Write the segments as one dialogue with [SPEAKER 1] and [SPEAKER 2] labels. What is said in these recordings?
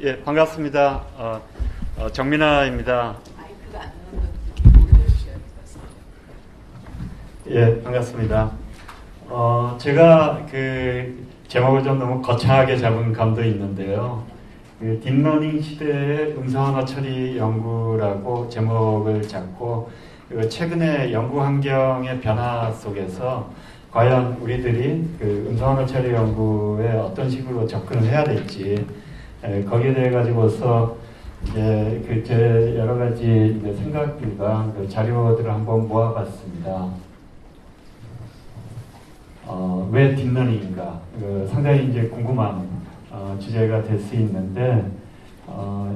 [SPEAKER 1] 예, 반갑습니다. 정민아입니다.
[SPEAKER 2] 마이크가 안 나오는 거 올려주셔야 될것 같습니다.
[SPEAKER 1] 예, 반갑습니다. 제가 그 제목을 좀 너무 거창하게 잡은 감도 있는데요. 그 딥러닝 시대의 음성언어 처리 연구라고 제목을 잡고, 최근에 연구 환경의 변화 속에서 과연 우리들이 그 음성언어 처리 연구에 어떤 식으로 접근을 해야 될지, 거기에 대해 가지고서 이제 제 여러 가지 이제 생각들과 그 자료들을 한번 모아봤습니다. 왜 딥러닝인가? 상당히 이제 궁금한 주제가 될 수 있는데,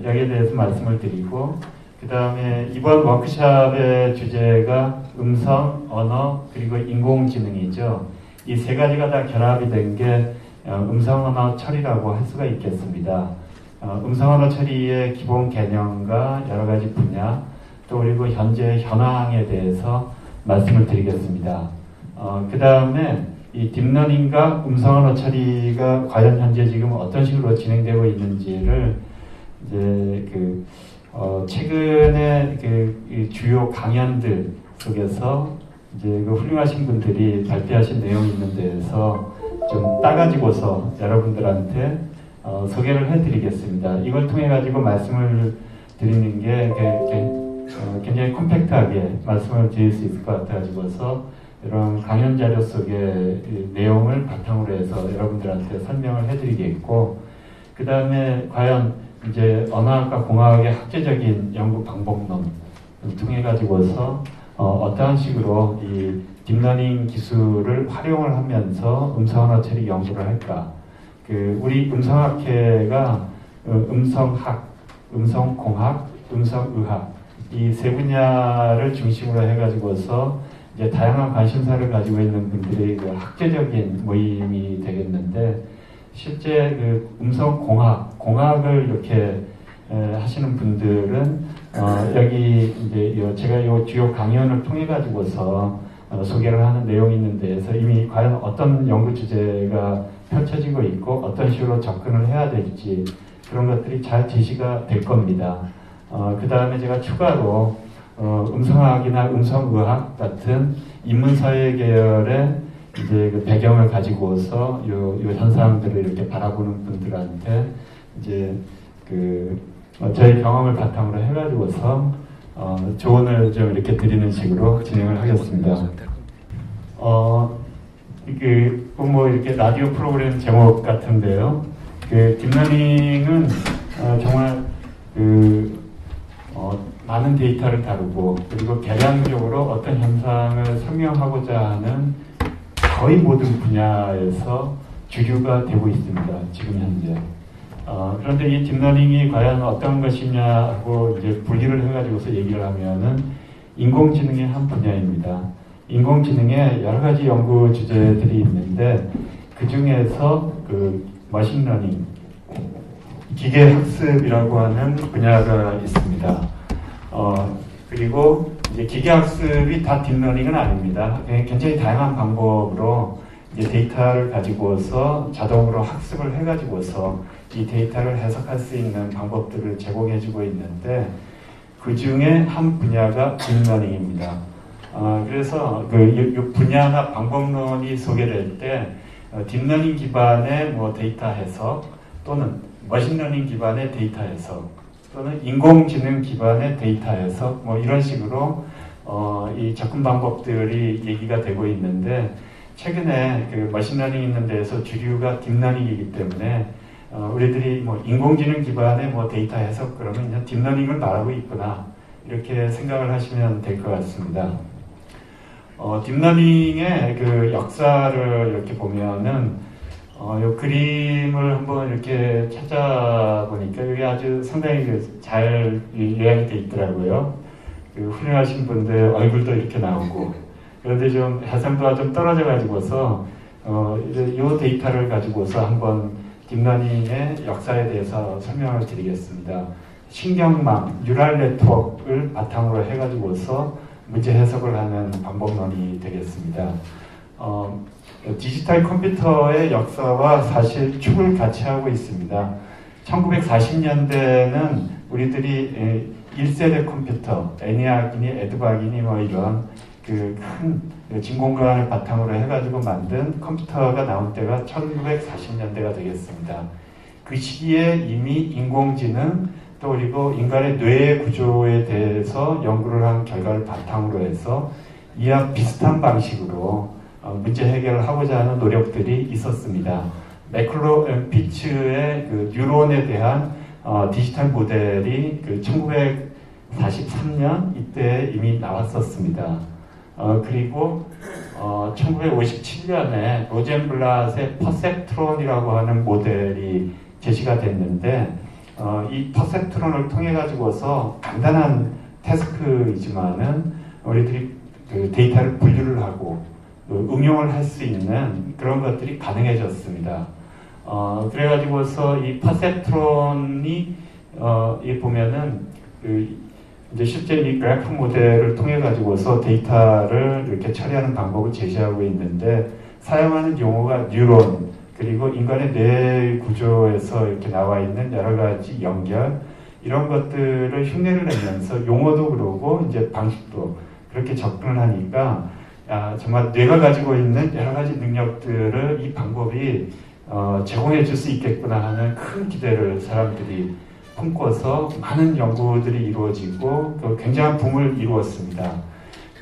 [SPEAKER 1] 여기에 대해서 말씀을 드리고, 그 다음에 이번 워크숍의 주제가 음성, 언어, 그리고 인공지능이죠. 이 세 가지가 다 결합이 된 게 음성 언어 처리라고 할 수가 있겠습니다. 음성 언어 처리의 기본 개념과 여러 가지 분야, 또 그리고 현재 현황에 대해서 말씀을 드리겠습니다. 그 다음에 이 딥러닝과 음성 언어 처리가 과연 현재 지금 어떤 식으로 진행되고 있는지를 이제 최근에 이 주요 강연들 속에서 이제 훌륭하신 분들이 발표하신 내용이 있는 데에서 좀 따가지고서 여러분들한테 소개를 해드리겠습니다. 이걸 통해 가지고 말씀을 드리는 게 굉장히 컴팩트하게 말씀을 드릴 수 있을 것 같아가지고서 이런 강연 자료 속의 내용을 바탕으로 해서 여러분들한테 설명을 해드리겠고, 그 다음에 과연 이제 언어학과 공학의 학제적인 연구 방법론을 통해 가지고서 어떠한 식으로 이 딥러닝 기술을 활용을 하면서 음성언어 처리 연구를 할까? 우리 음성학회가 음성학, 음성공학, 음성의학 이 세 분야를 중심으로 해가지고서 이제 다양한 관심사를 가지고 있는 분들의 학제적인 모임이 되겠는데, 실제 음성공학, 공학을 이렇게 하시는 분들은 여기 이제 제가 이 주요 강연을 통해 가지고서 소개를 하는 내용이 있는 데에서 이미 과연 어떤 연구 주제가 펼쳐지고 있고 어떤 식으로 접근을 해야 될지 그런 것들이 잘 제시가 될 겁니다. 그 다음에 제가 추가로 음성학이나 음성의학 같은 인문사회 계열의 이제 배경을 가지고서 요 현상들을 이렇게 바라보는 분들한테 이제 저희 경험을 바탕으로 해가지고서 조언을 좀 이렇게 드리는 식으로 진행을 하겠습니다. 뭐 이렇게 라디오 프로그램 제목 같은데요. 딥러닝은 정말 많은 데이터를 다루고, 그리고 개량적으로 어떤 현상을 설명하고자 하는 거의 모든 분야에서 주류가 되고 있습니다. 지금 현재. 그런데 이 딥러닝이 과연 어떤 것이냐고 이제 분리를 해가지고서 얘기를 하면은 인공지능의 한 분야입니다. 인공지능에 여러 가지 연구 주제들이 있는데, 그 중에서 머신러닝, 기계학습이라고 하는 분야가 있습니다. 그리고 이제 기계학습이 다 딥러닝은 아닙니다. 굉장히 다양한 방법으로 이제 데이터를 가지고서 자동으로 학습을 해가지고서 이 데이터를 해석할 수 있는 방법들을 제공해주고 있는데, 그 중에 한 분야가 딥러닝입니다. 그래서 이 분야나 방법론이 소개될 때 딥러닝 기반의 데이터 해석, 또는 머신러닝 기반의 데이터 해석, 또는 인공지능 기반의 데이터 해석, 이런 식으로 이 접근 방법들이 얘기가 되고 있는데, 최근에 머신러닝 있는 데에서 주류가 딥러닝이기 때문에 우리들이 인공지능 기반의 데이터 해석 그러면 그냥 딥러닝을 말하고 있구나, 이렇게 생각을 하시면 될 것 같습니다. 딥러닝의 역사를 이렇게 보면은 이 그림을 한번 이렇게 찾아보니까 이게 아주 상당히 잘 요약이 돼 있더라고요. 훌륭하신 분들 얼굴도 이렇게 나오고, 그런데 좀 해상도가 좀 떨어져 가지고서 이 데이터를 가지고서 한번 딥러닝의 역사에 대해서 설명을 드리겠습니다. 신경망, 뉴럴 네트워크를 바탕으로 해가지고서 문제 해석을 하는 방법론이 되겠습니다. 디지털 컴퓨터의 역사와 사실 축을 같이 하고 있습니다. 1940년대는 우리들이 1세대 컴퓨터, 애니악이니 에드박이니 뭐 이런 그 큰 진공관을 바탕으로 해가지고 만든 컴퓨터가 나온 때가 1940년대가 되겠습니다. 그 시기에 이미 인공지능 또 그리고 인간의 뇌의 구조에 대해서 연구를 한 결과를 바탕으로 해서 이와 비슷한 방식으로 문제 해결을 하고자 하는 노력들이 있었습니다. 매클로 피츠의 그 뉴런에 대한 디지털 모델이 그 1943년 이때 이미 나왔었습니다. 그리고 1957년에 로젠블랏의 퍼셉트론이라고 하는 모델이 제시가 됐는데 이 퍼셉트론을 통해 가지고서 간단한 태스크이지만은 우리들이 그 데이터를 분류를 하고 응용을 할 수 있는 그런 것들이 가능해졌습니다. 그래가지고서 이 퍼셉트론이 이 보면은 이제 실제 이 그래프 모델을 통해 가지고서 데이터를 이렇게 처리하는 방법을 제시하고 있는데 사용하는 용어가 뉴런 그리고 인간의 뇌 구조에서 이렇게 나와 있는 여러 가지 연결 이런 것들을 흉내를 내면서 용어도 그러고 이제 방식도 그렇게 접근을 하니까 정말 뇌가 가지고 있는 여러 가지 능력들을 이 방법이 제공해 줄 수 있겠구나 하는 큰 기대를 사람들이 품고서 많은 연구들이 이루어지고 굉장한 붐을 이루었습니다.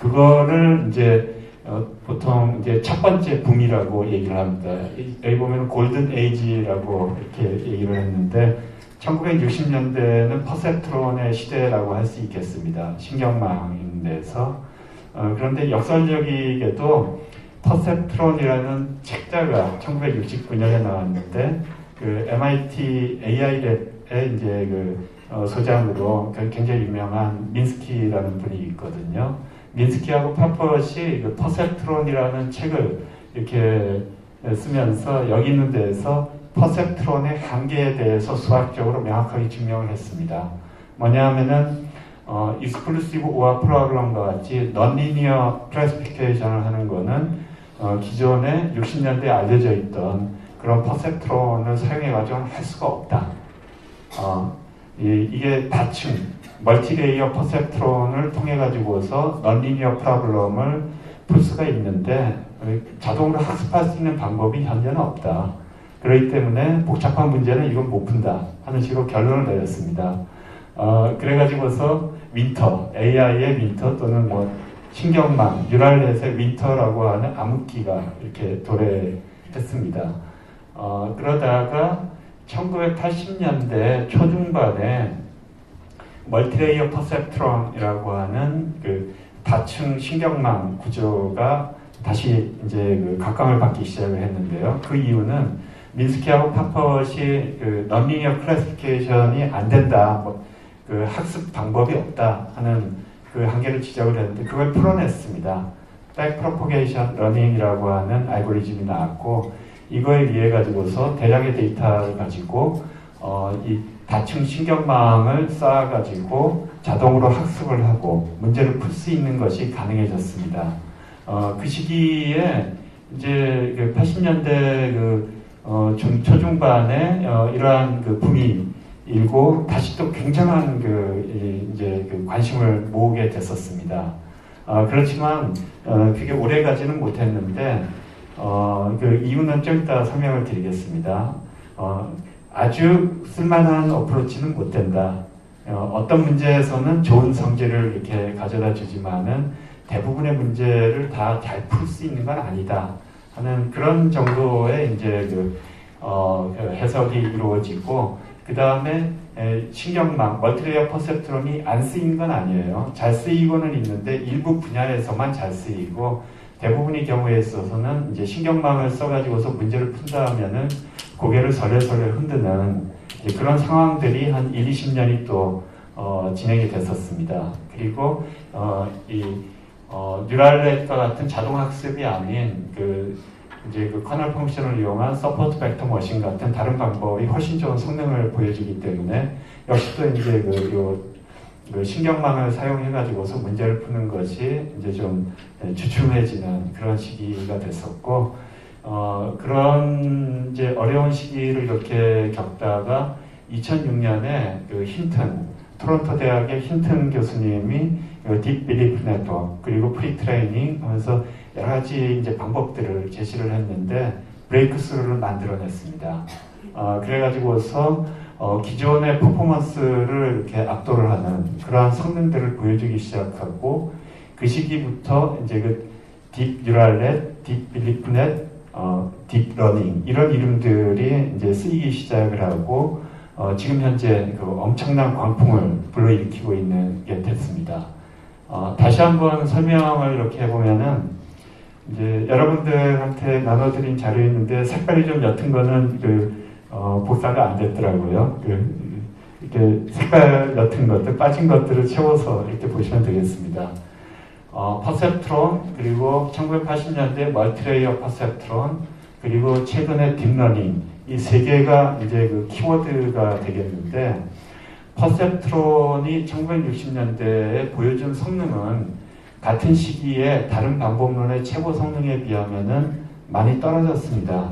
[SPEAKER 1] 그거를 이제 보통 이제 첫 번째 붐이라고 얘기를 합니다. 여기 보면 골든 에이지라고 이렇게 얘기를 했는데 1960년대는 퍼셉트론의 시대라고 할 수 있겠습니다. 신경망에서 그런데 역설적이게도 퍼셉트론이라는 책자가 1969년에 나왔는데 그 MIT AI랩의 이제 그 소장으로 굉장히 유명한 민스키라는 분이 있거든요. 민스키하고 파퍼시 그 퍼셉트론이라는 책을 이렇게 쓰면서 여기 있는 데에서 퍼셉트론의 한계에 대해서 수학적으로 명확하게 증명을 했습니다. 뭐냐 하면은 익스클루시브 오아 프로그램과 같이 넌리니어 클래시피케이션을 하는 거는 기존에 60년대에 알려져 있던 그런 퍼셉트론을 사용해가지고는 할 수가 없다. 이게 다층 멀티레이어 퍼셉트론을 통해 가지고서 넌리니어 프로그램을 풀 수가 있는데 자동으로 학습할 수 있는 방법이 현재는 없다. 그렇기 때문에 복잡한 문제는 이건 못 푼다 하는 식으로 결론을 내렸습니다. 그래가지고서 윈터, AI의 윈터 또는 뭐 신경망, 뉴럴넷의 윈터라고 하는 암흑기가 이렇게 도래했습니다. 그러다가 1980년대 초중반에 멀티레이어 퍼셉트론이라고 하는 그 다층 신경망 구조가 다시 이제 그 각광을 받기 시작을 했는데요. 그 이유는 민스키하고 파퍼시 그 넌리니어 클래시피케이션이 안 된다, 그 학습 방법이 없다 하는 그 한계를 지적을 했는데 그걸 풀어냈습니다. 백프로포게이션 러닝이라고 하는 알고리즘이 나왔고 이거에 의해 가지고서 대량의 데이터를 가지고 이 다층 신경망을 쌓아가지고 자동으로 학습을 하고 문제를 풀 수 있는 것이 가능해졌습니다. 그 시기에 이제 그 80년대 초중반에 이러한 그 붐이 일고 다시 또 굉장한 이제 관심을 모으게 됐었습니다. 그렇지만 그게 오래 가지는 못했는데 그 이유는 좀 이따 설명을 드리겠습니다. 아주 쓸만한 어프로치는 못 된다. 어떤 문제에서는 좋은 성질을 이렇게 가져다 주지만은 대부분의 문제를 다 잘 풀 수 있는 건 아니다 하는 그런 정도의 이제 해석이 이루어지고 그 다음에 신경망, 멀티레이어 퍼셉트론이 안 쓰이는 건 아니에요. 잘 쓰이고는 있는데 일부 분야에서만 잘 쓰이고 대부분의 경우에 있어서는 이제 신경망을 써가지고서 문제를 푼다 하면은 고개를 설레설레 흔드는 그런 상황들이 한 20년이 또 진행이 됐었습니다. 그리고 뉴럴넷과 같은 자동학습이 아닌 이제 커널 펑션을 이용한 서포트 벡터 머신 같은 다른 방법이 훨씬 좋은 성능을 보여주기 때문에 역시 또 이제 신경망을 사용해가지고서 문제를 푸는 것이 이제 좀 주춤해지는 그런 시기가 됐었고, 그런 이제 어려운 시기를 이렇게 겪다가 2006년에 그 힌튼, 토론토 대학의 힌튼 교수님이 딥 빌리프 네트워크 그리고 프리트레이닝 하면서 여러 가지 이제 방법들을 제시를 했는데 브레이크스루를 만들어냈습니다. 그래가지고서 기존의 퍼포먼스를 이렇게 압도를 하는 그러한 성능들을 보여주기 시작하고 그 시기부터 이제 그 딥 뉴럴넷, 딥 빌리프넷, 딥 러닝 이런 이름들이 이제 쓰이기 시작을 하고 지금 현재 그 엄청난 광풍을 불러일으키고 있는 게 됐습니다. 다시 한번 설명을 이렇게 해보면은 이제 여러분들한테 나눠드린 자료에 있는데 색깔이 좀 옅은 거는 복사가 안 됐더라고요. 이렇게 색깔 옅은 것들, 빠진 것들을 채워서 이렇게 보시면 되겠습니다. 퍼셉트론, 그리고 1980년대 멀티레이어 퍼셉트론, 그리고 최근에 딥러닝, 이 세 개가 이제 그 키워드가 되겠는데, 퍼셉트론이 1960년대에 보여준 성능은 같은 시기에 다른 방법론의 최고 성능에 비하면은 많이 떨어졌습니다.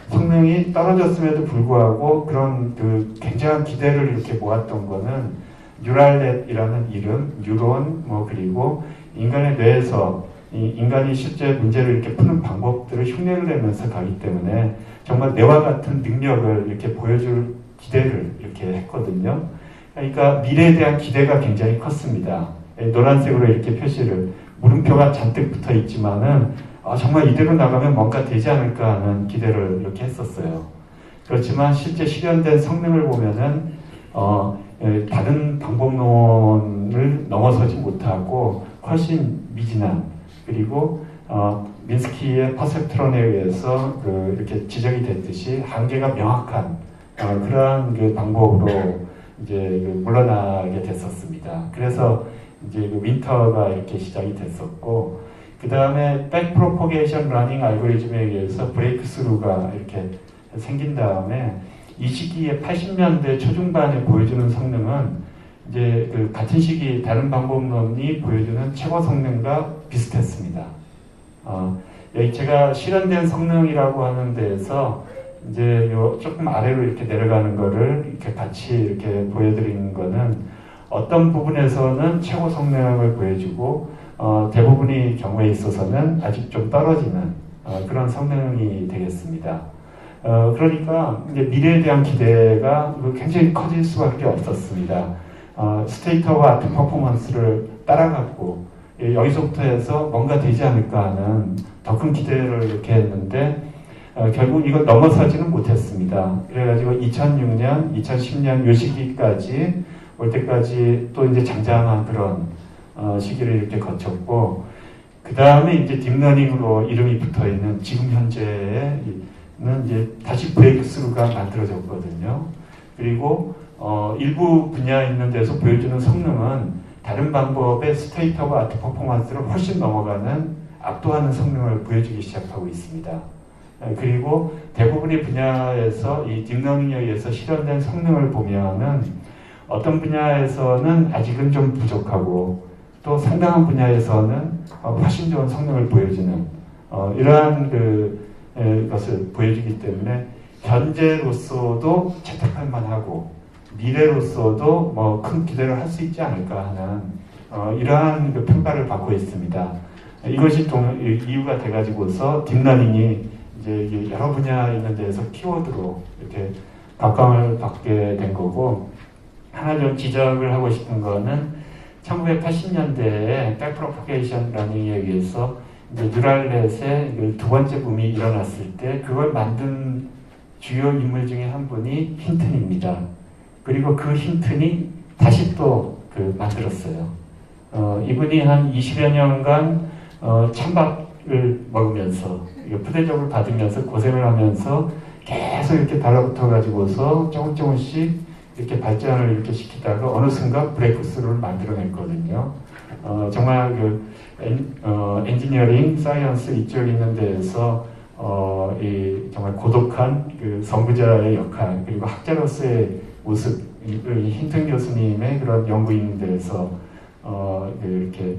[SPEAKER 1] 성능이 떨어졌음에도 불구하고 그런 그 굉장한 기대를 이렇게 모았던 거는 뉴랄넷이라는 이름, 뉴런, 그리고 인간의 뇌에서 인간이 실제 문제를 이렇게 푸는 방법들을 흉내를 내면서 가기 때문에 정말 뇌와 같은 능력을 이렇게 보여줄 기대를 이렇게 했거든요. 그러니까 미래에 대한 기대가 굉장히 컸습니다. 노란색으로 이렇게 표시를, 물음표가 잔뜩 붙어 있지만은 정말 이대로 나가면 뭔가 되지 않을까 하는 기대를 이렇게 했었어요. 그렇지만 실제 실현된 성능을 보면은 다른 방법론을 넘어서지 못하고 훨씬 미진한, 그리고 민스키의 퍼셉트론에 의해서 이렇게 지적이 됐듯이 한계가 명확한 그러한 그 방법으로 이제 물러나게 됐었습니다. 그래서 이제 윈터가 이렇게 시작이 됐었고, 그 다음에 백프로포게이션 러닝 알고리즘에 의해서 브레이크스루가 이렇게 생긴 다음에 이 시기에 80년대 초중반에 보여주는 성능은 이제 그 같은 시기 다른 방법론이 보여주는 최고 성능과 비슷했습니다. 여기 제가 실현된 성능이라고 하는 데에서 이제 요 조금 아래로 이렇게 내려가는 거를 이렇게 같이 이렇게 보여드리는 거는 어떤 부분에서는 최고 성능을 보여주고 대부분의 경우에 있어서는 아직 좀 떨어지는 그런 성능이 되겠습니다. 그러니까 이제 미래에 대한 기대가 굉장히 커질 수밖에 없었습니다. 스테이트 오브 아트 퍼포먼스를 따라갔고 여기서부터 해서 뭔가 되지 않을까 하는 더 큰 기대를 이렇게 했는데 결국 이걸 넘어서지는 못했습니다. 그래가지고 2006년, 2010년 요 시기까지 올 때까지 또 이제 장장한 그런 시기를 이렇게 거쳤고, 그 다음에 이제 딥러닝으로 이름이 붙어 있는 지금 현재는 이제 다시 브레이크스루가 만들어졌거든요. 그리고 일부 분야에 있는 데서 보여주는 성능은 다른 방법의 스테이트 오브 아트 퍼포먼스를 훨씬 넘어가는 압도하는 성능을 보여주기 시작하고 있습니다. 그리고 대부분의 분야에서 이 딥러닝에 의해서 실현된 성능을 보면은 어떤 분야에서는 아직은 좀 부족하고 또 상당한 분야에서는 훨씬 좋은 성능을 보여주는 이러한 것을 보여주기 때문에 현재로서도 채택할 만하고 미래로서도 큰 기대를 할 수 있지 않을까 하는 이러한 평가를 받고 있습니다. 이것이 이유가 돼가지고서 딥러닝이 이제 여러 분야에 있는 데에서 키워드로 이렇게 각광을 받게 된 거고, 하나 좀 지적을 하고 싶은 거는 1980년대에 백프로포게이션 러닝에 의해서 이제 뉴럴넷의 두 번째 붐이 일어났을 때 그걸 만든 주요 인물 중에 한 분이 힌튼입니다. 그리고 그 힌튼이 다시 또 만들었어요. 이분이 한 20여 년간 찬밥을 먹으면서 부대접을 받으면서 고생을 하면서 계속 이렇게 달라붙어 가지고서 조금씩 이렇게 발전을 이렇게 시키다가 어느 순간 브레이크스루를 만들어냈거든요. 정말 엔지니어링, 사이언스 이쪽에 있는 데에서 정말 고독한 선구자의 역할, 그리고 학자로서의 모습, 힌튼 교수님의 그런 연구 있는 데에서 이렇게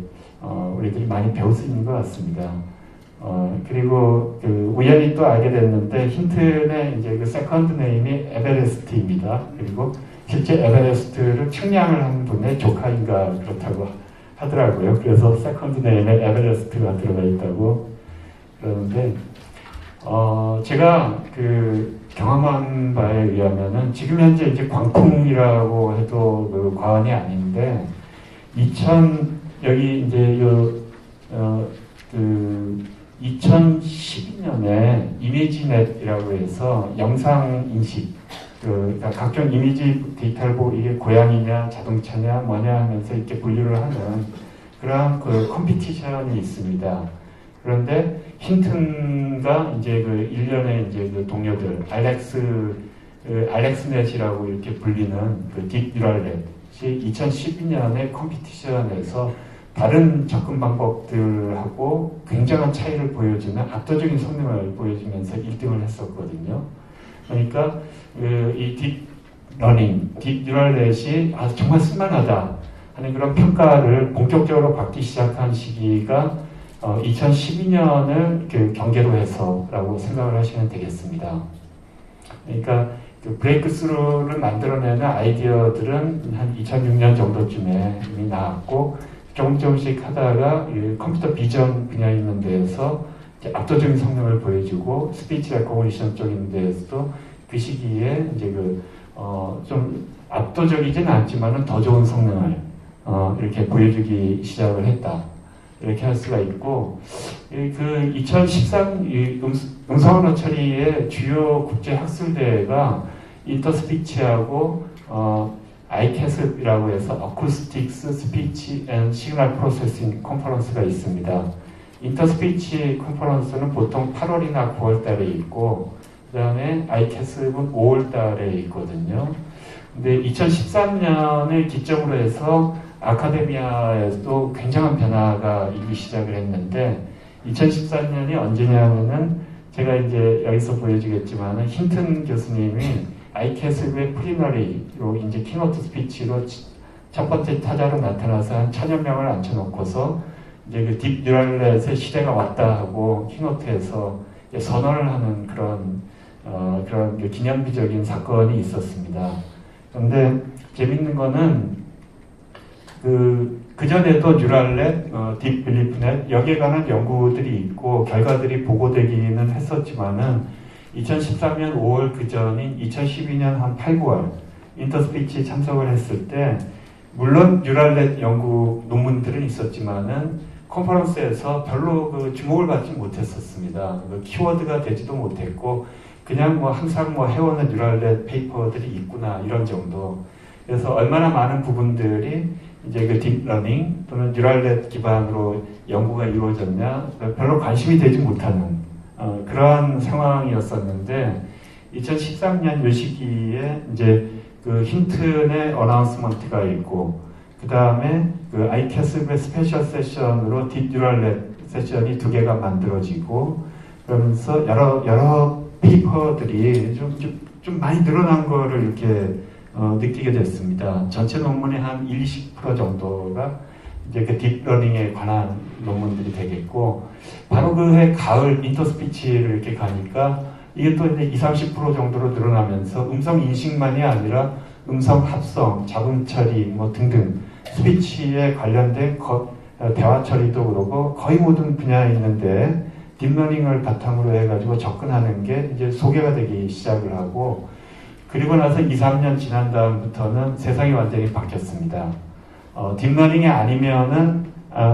[SPEAKER 1] 우리들이 많이 배울 수 있는 것 같습니다. 그리고 그 우연히 또 알게 됐는데 힌튼의 이제 그 세컨드 네임이 에베레스트입니다. 그리고 실제 에베레스트를 측량을 한 분의 조카인가 그렇다고 하더라고요. 그래서 세컨드 네임에 에베레스트가 들어가 있다고 그러는데 제가 그 경험한 바에 의하면은 지금 현재 이제 광풍이라고 해도 그 과언이 아닌데 여기 이제 그 2012년에 이미지넷이라고 해서 영상 인식 그러니까 각종 이미지 데이터를 보고 이게 고양이냐 자동차냐 뭐냐 하면서 이렇게 분류를 하는 그런 그 컴피티션이 있습니다. 그런데 힌튼과 이제 그 일련의 이제 그 동료들 알렉스넷이라고 이렇게 불리는 그 딥뉴럴넷이 2012년에 컴피티션에서 다른 접근 방법들하고 굉장한 차이를 보여주는 압도적인 성능을 보여주면서 1등을 했었거든요. 그러니까 이 딥뉴럴넷이 정말 쓸만하다 하는 그런 평가를 본격적으로 받기 시작한 시기가 2012년을 그 경계로 해서라고 생각을 하시면 되겠습니다. 그러니까 그 브레이크스루를 만들어내는 아이디어들은 한 2006년 정도쯤에 이미 나왔고 조금씩 하다가 컴퓨터 비전 분야에 있는 데에서 압도적인 성능을 보여주고 스피치 레코그니션 쪽인 데에서도 그 시기에 이제 좀 압도적이진 않지만은 더 좋은 성능을 이렇게 보여주기 시작을 했다. 이렇게 할 수가 있고, 그 2013 음성언어 처리의 주요 국제 학술대회가 인터스피치하고 ICASP이라고 해서 Acoustics, Speech and Signal Processing 컨퍼런스가 있습니다. 인터스피치 컨퍼런스는 보통 8월이나 9월 달에 있고, 그 다음에 ICASP은 5월 달에 있거든요. 근데 2013년을 기점으로 해서 아카데미아에서도 굉장한 변화가 있기 시작을 했는데 2014년이 언제냐면은 제가 이제 여기서 보여주겠지만은 힌튼 교수님이 ICASP의 프리너리로 이제 키노트 스피치로 첫 번째 타자로 나타나서 한 1000여 명을 앉혀놓고서 이제 그 딥뉴럴넷의 시대가 왔다 하고 키노트에서 선언을 하는 그런 그 기념비적인 사건이 있었습니다. 그런데 재밌는 거는 그 전에도 뉴럴넷, 딥빌리프넷 여기에 관한 연구들이 있고 결과들이 보고되기는 했었지만은 2013년 5월 그 전인 2012년 한 8, 9월 인터스피치 참석을 했을 때 물론 뉴럴넷 연구 논문들은 있었지만은 컨퍼런스에서 별로 그 주목을 받지 못했었습니다. 그 키워드가 되지도 못했고 그냥 뭐 항상 뭐 해오는 뉴럴넷 페이퍼들이 있구나 이런 정도. 그래서 얼마나 많은 부분들이 이제 그 딥러닝 또는 뉴럴넷 기반으로 연구가 이루어졌냐 별로 관심이 되지 못하는 그러한 상황이었었는데 2013년 요 시기에 이제 그 힌튼의 어나운스먼트가 있고 그 다음에 그 ICASP의 스페셜 세션으로 딥뉴럴넷 세션이 2개가 만들어지고 그러면서 여러 페이퍼들이 좀 많이 늘어난 거를 이렇게 느끼게 됐습니다. 전체 논문의 한 20% 정도가 이제 그 딥러닝에 관한 논문들이 되겠고, 바로 그해 가을 인터스피치를 이렇게 가니까 이게 또 이제 20-30% 정도로 늘어나면서 음성 인식만이 아니라 음성 합성, 잡음 처리 뭐 등등 스피치에 관련된 대화 처리도 그러고 거의 모든 분야에 있는데 딥러닝을 바탕으로 해가지고 접근하는 게 이제 소개가 되기 시작을 하고 그리고 나서 2-3년 지난 다음부터는 세상이 완전히 바뀌었습니다. 딥러닝이 아니면은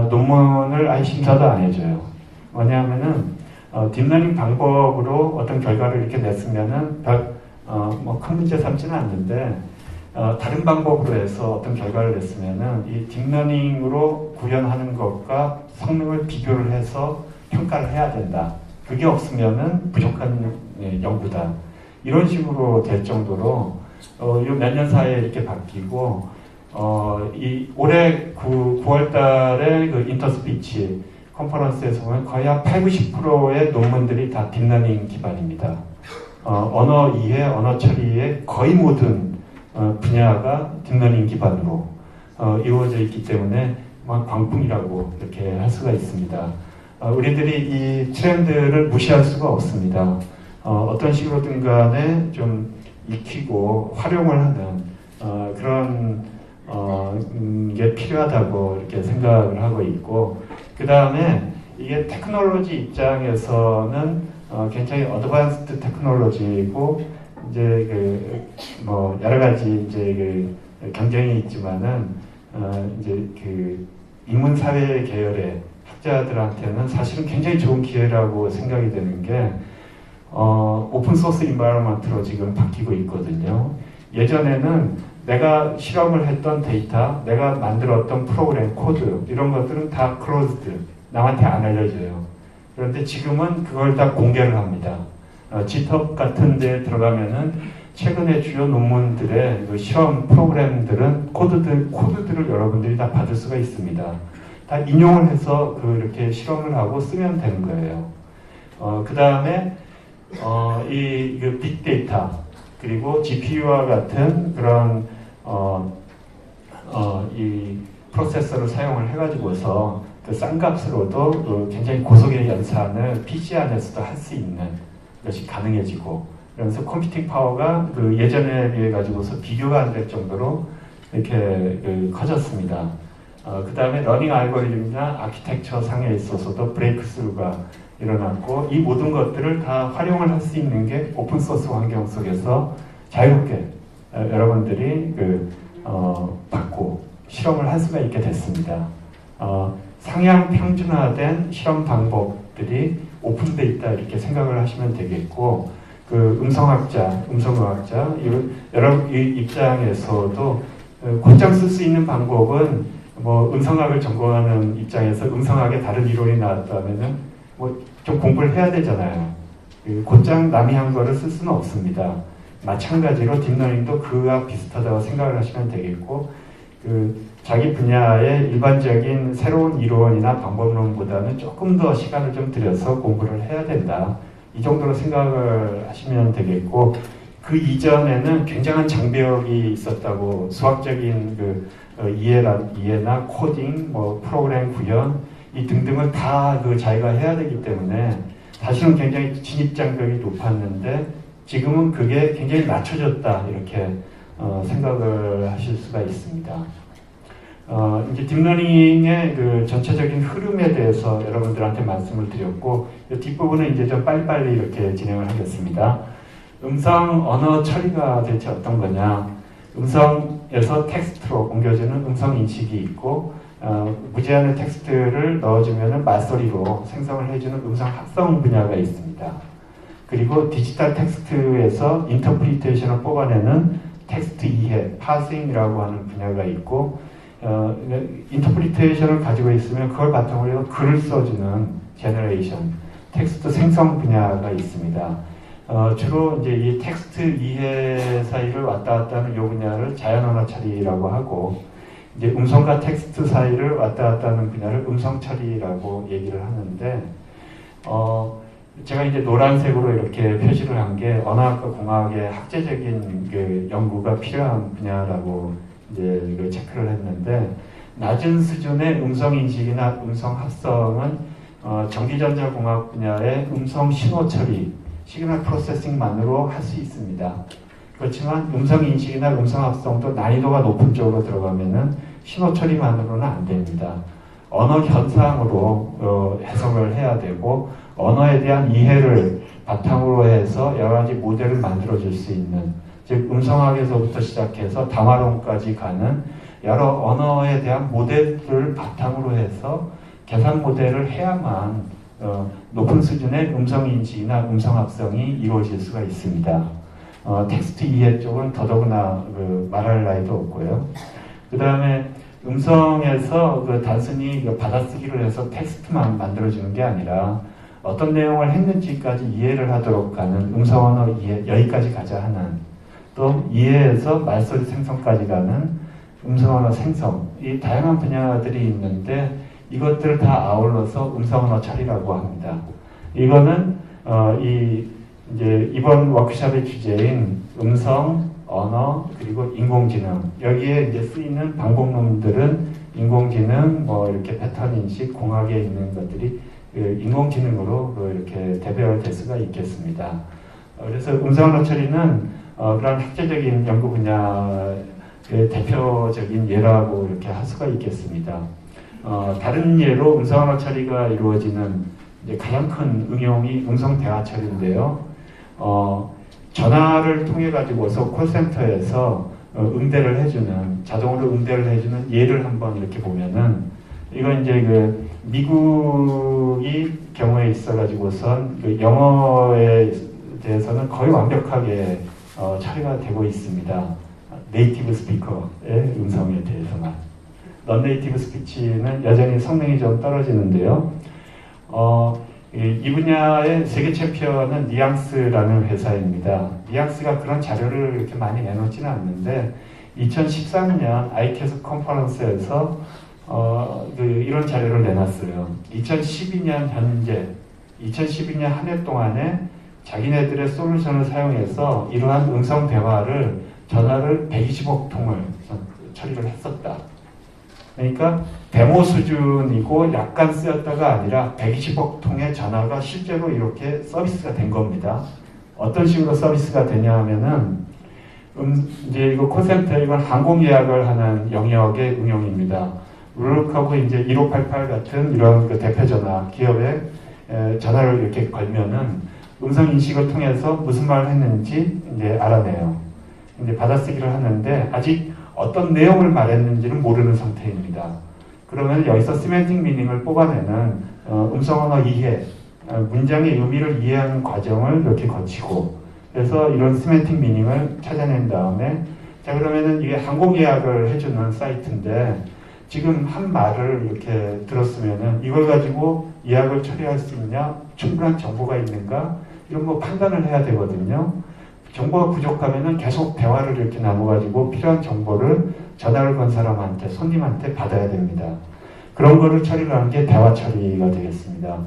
[SPEAKER 1] 논문을 아예 심사도 안 해줘요. 뭐냐면은 딥러닝 방법으로 어떤 결과를 이렇게 냈으면은 뭐 큰 문제 삼지는 않는데 다른 방법으로 해서 어떤 결과를 냈으면은 이 딥러닝으로 구현하는 것과 성능을 비교를 해서 평가를 해야 된다. 그게 없으면은 부족한 연구다. 이런 식으로 될 정도로 이 몇 년 사이에 이렇게 바뀌고 이 올해 9월 달에 그 인터스피치 컨퍼런스에서 보면 거의 한 80-90%의 논문들이 다 딥러닝 기반입니다. 언어 이해, 언어 처리의 거의 모든 분야가 딥러닝 기반으로 이루어져 있기 때문에 광풍이라고 이렇게 할 수가 있습니다. 우리들이 이 트렌드를 무시할 수가 없습니다. 어떤 식으로든 간에 좀 익히고 활용을 하는 그런 게 필요하다고 이렇게 생각을 하고 있고, 그 다음에 이게 테크놀로지 입장에서는 굉장히 어드밴스드 테크놀로지고 이제 뭐 여러 가지 이제 경쟁이 있지만은 이제 인문사회 계열의 학자들한테는 사실은 굉장히 좋은 기회라고 생각이 되는 게 오픈소스 인바이러먼트로 지금 바뀌고 있거든요. 예전에는 내가 실험을 했던 데이터, 내가 만들었던 프로그램, 코드 이런 것들은 다 클로즈드, 남한테 안 알려져요. 그런데 지금은 그걸 다 공개를 합니다. GitHub 같은 데 들어가면은 최근에 주요 논문들의 그 실험 프로그램들은 코드들을 여러분들이 다 받을 수가 있습니다. 다 인용을 해서 이렇게 실험을 하고 쓰면 되는 거예요. 그 다음에 이 빅데이터 그리고 GPU와 같은 그런 이 프로세서를 사용을 해가지고서 그 싼 값으로도 굉장히 고속의 연산을 PC 안에서도 할 수 있는 것이 가능해지고, 그래서 컴퓨팅 파워가 예전에 비해 가지고서 비교가 안 될 정도로 이렇게 커졌습니다. 그 다음에 러닝 알고리즘이나 아키텍처 상에 있어서도 브레이크스루가 일어났고, 이 모든 것들을 다 활용을 할 수 있는 게 오픈소스 환경 속에서 자유롭게 여러분들이 받고 실험을 할 수가 있게 됐습니다. 상향 평준화된 실험 방법들이 오픈돼 있다 이렇게 생각을 하시면 되겠고, 음성학자, 음성의학자 여러 입장에서도 곧장 쓸 수 있는 방법은 뭐 음성학을 전공하는 입장에서 음성학의 다른 이론이 나왔다면은 뭐 좀 공부를 해야 되잖아요. 곧장 남이 한 거를 쓸 수는 없습니다. 마찬가지로 딥러닝도 그와 비슷하다고 생각을 하시면 되겠고, 자기 분야의 일반적인 새로운 이론이나 방법론보다는 조금 더 시간을 좀 들여서 공부를 해야 된다. 이 정도로 생각을 하시면 되겠고, 그 이전에는 굉장한 장벽이 있었다고, 수학적인 이해나 코딩, 뭐 프로그램 구현 이 등등을 다 자기가 해야 되기 때문에 사실은 굉장히 진입 장벽이 높았는데 지금은 그게 굉장히 낮춰졌다 이렇게 생각을 하실 수가 있습니다. 이제 딥러닝의 전체적인 흐름에 대해서 여러분들한테 말씀을 드렸고, 이 뒷부분은 이제 좀 빨리빨리 이렇게 진행을 하겠습니다. 음성 언어 처리가 대체 어떤 거냐? 음성에서 텍스트로 옮겨지는 음성 인식이 있고, 무제한의 텍스트를 넣어주면 말소리로 생성을 해주는 음성 합성 분야가 있습니다. 그리고 디지털 텍스트에서 인터프리테이션을 뽑아내는 텍스트 이해, 파싱이라고 하는 분야가 있고, 인터프리테이션을 가지고 있으면 그걸 바탕으로 해서 글을 써주는 제너레이션, 텍스트 생성 분야가 있습니다. 주로 이제 이 텍스트 이해 사이를 왔다 갔다 하는 이 분야를 자연언어 처리라고 하고, 이제 음성과 텍스트 사이를 왔다 갔다 하는 분야를 음성 처리라고 얘기를 하는데, 제가 이제 노란색으로 이렇게 표시를 한 게 언어학과 공학의 학제적인 연구가 필요한 분야라고 이제 체크를 했는데, 낮은 수준의 음성 인식이나 음성 합성은 전기전자공학 분야의 음성 신호 처리, 시그널 프로세싱만으로 할 수 있습니다. 그렇지만 음성 인식이나 음성 합성도 난이도가 높은 쪽으로 들어가면은 신호 처리만으로는 안 됩니다. 언어 현상으로 해석을 해야 되고, 언어에 대한 이해를 바탕으로 해서 여러 가지 모델을 만들어줄 수 있는, 즉 음성학에서부터 시작해서 담화론까지 가는 여러 언어에 대한 모델을 바탕으로 해서 계산 모델을 해야만 높은 수준의 음성 인식이나 음성 합성이 이루어질 수가 있습니다. 텍스트 이해 쪽은 더더구나 말할 나위도 없고요. 그 다음에 음성에서 단순히 받아쓰기를 해서 텍스트만 만들어주는 게 아니라 어떤 내용을 했는지까지 이해를 하도록 하는 음성언어 이해, 여기까지 가자 하는, 또 이해에서 말소리 생성까지 가는 음성언어 생성, 이 다양한 분야들이 있는데 이것들을 다 아울러서 음성언어 처리라고 합니다. 이거는 이제 이번 워크숍의 주제인 음성, 언어, 그리고 인공지능, 여기에 이제 쓰이는 방법론들은 인공지능, 뭐 이렇게 패턴 인식, 공학에 있는 것들이 그 인공지능으로 이렇게 대별될 수가 있겠습니다. 그래서 음성 언어 처리는 그런 학제적인 연구 분야의 대표적인 예라고 이렇게 할 수가 있겠습니다. 다른 예로 음성 언어 처리가 이루어지는 이제 가장 큰 응용이 음성 대화 처리인데요. 전화를 통해 가지고서 콜센터에서 응대를 해주는, 자동으로 응대를 해주는 예를 한번 이렇게 보면은, 이건 이제 그 미국이 경우에 있어 가지고선 그 영어에 대해서는 거의 완벽하게 처리가 되고 있습니다. 네이티브 스피커의 음성에 대해서만. 넌 네이티브 스피치는 여전히 성능이 좀 떨어지는데요. 이 분야의 세계 챔피언은 뉘앙스라는 회사입니다. 뉘앙스가 그런 자료를 이렇게 많이 내놓지는 않는데 2013년 아이캐스 컨퍼런스에서 이런 자료를 내놨어요. 2012년 현재, 2012년 한 해 동안에 자기네들의 솔루션을 사용해서 이러한 음성 대화를 전화를 120억 통을 처리를 했었다. 그러니까 데모 수준이고 약간 쓰였다가 아니라 120억 통의 전화가 실제로 이렇게 서비스가 된 겁니다. 어떤 식으로 서비스가 되냐 하면은 이제 이거 콜센터 이건 항공 예약을 하는 영역의 응용입니다. 룰룩하고 이제 1588 같은 이런 그 대표 전화 기업에 전화를 이렇게 걸면은 음성 인식을 통해서 무슨 말을 했는지 이제 알아내요. 이제 받아쓰기를 하는데 아직 어떤 내용을 말했는지는 모르는 상태입니다. 그러면 여기서 시멘틱 미닝을 뽑아내는 음성 언어 이해, 문장의 의미를 이해하는 과정을 이렇게 거치고, 그래서 이런 시멘틱 미닝을 찾아낸 다음에, 자 그러면은 이게 항공 예약을 해주는 사이트인데 지금 한 말을 이렇게 들었으면은 이걸 가지고 예약을 처리할 수 있냐, 충분한 정보가 있는가, 이런 거 판단을 해야 되거든요. 정보가 부족하면은 계속 대화를 이렇게 나눠가지고 필요한 정보를 전화를 건 사람한테, 손님한테 받아야 됩니다. 그런 거를 처리를 하는 게 대화 처리가 되겠습니다.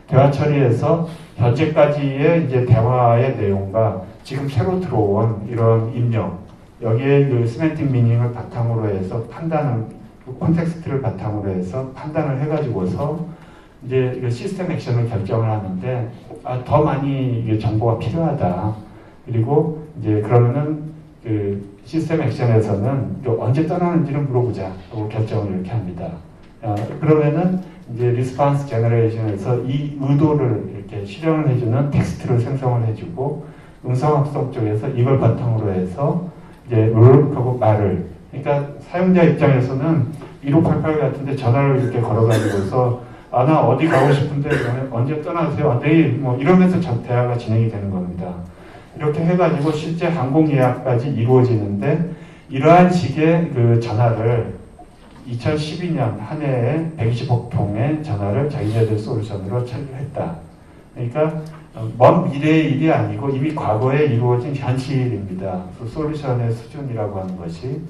[SPEAKER 1] 대화 처리에서 현재까지의 이제 대화의 내용과 지금 새로 들어온 이런 입력, 여기에 그 시멘틱 미닝을 바탕으로 해서 판단을, 콘텍스트를 바탕으로 해서 판단을 해가지고서 이제 시스템 액션을 결정을 하는데, 더 많이 정보가 필요하다. 그리고 이제 그러면은 그 시스템 액션에서는 언제 떠나는지를 물어보자 하고 결정을 이렇게 합니다. 그러면은 이제 리스폰스 제너레이션에서 이 의도를 이렇게 실현을 해주는 텍스트를 생성을 해주고, 음성 합성 쪽에서 이걸 바탕으로 해서 이제 룰룩하고 말을, 그러니까 사용자 입장에서는 1588 같은데 전화를 이렇게 걸어가지고서 나 어디 가고 싶은데 그러면 언제 떠나세요? 내일 뭐 이러면서 대화가 진행이 되는 겁니다. 이렇게 해가지고 실제 항공 예약까지 이루어지는데, 이러한 식의 그 전화를 2012년 한 해에 120억 통의 전화를 자기네들 솔루션으로 처리를 했다. 그러니까 먼 미래의 일이 아니고 이미 과거에 이루어진 현실입니다. 그 솔루션의 수준이라고 하는 것이.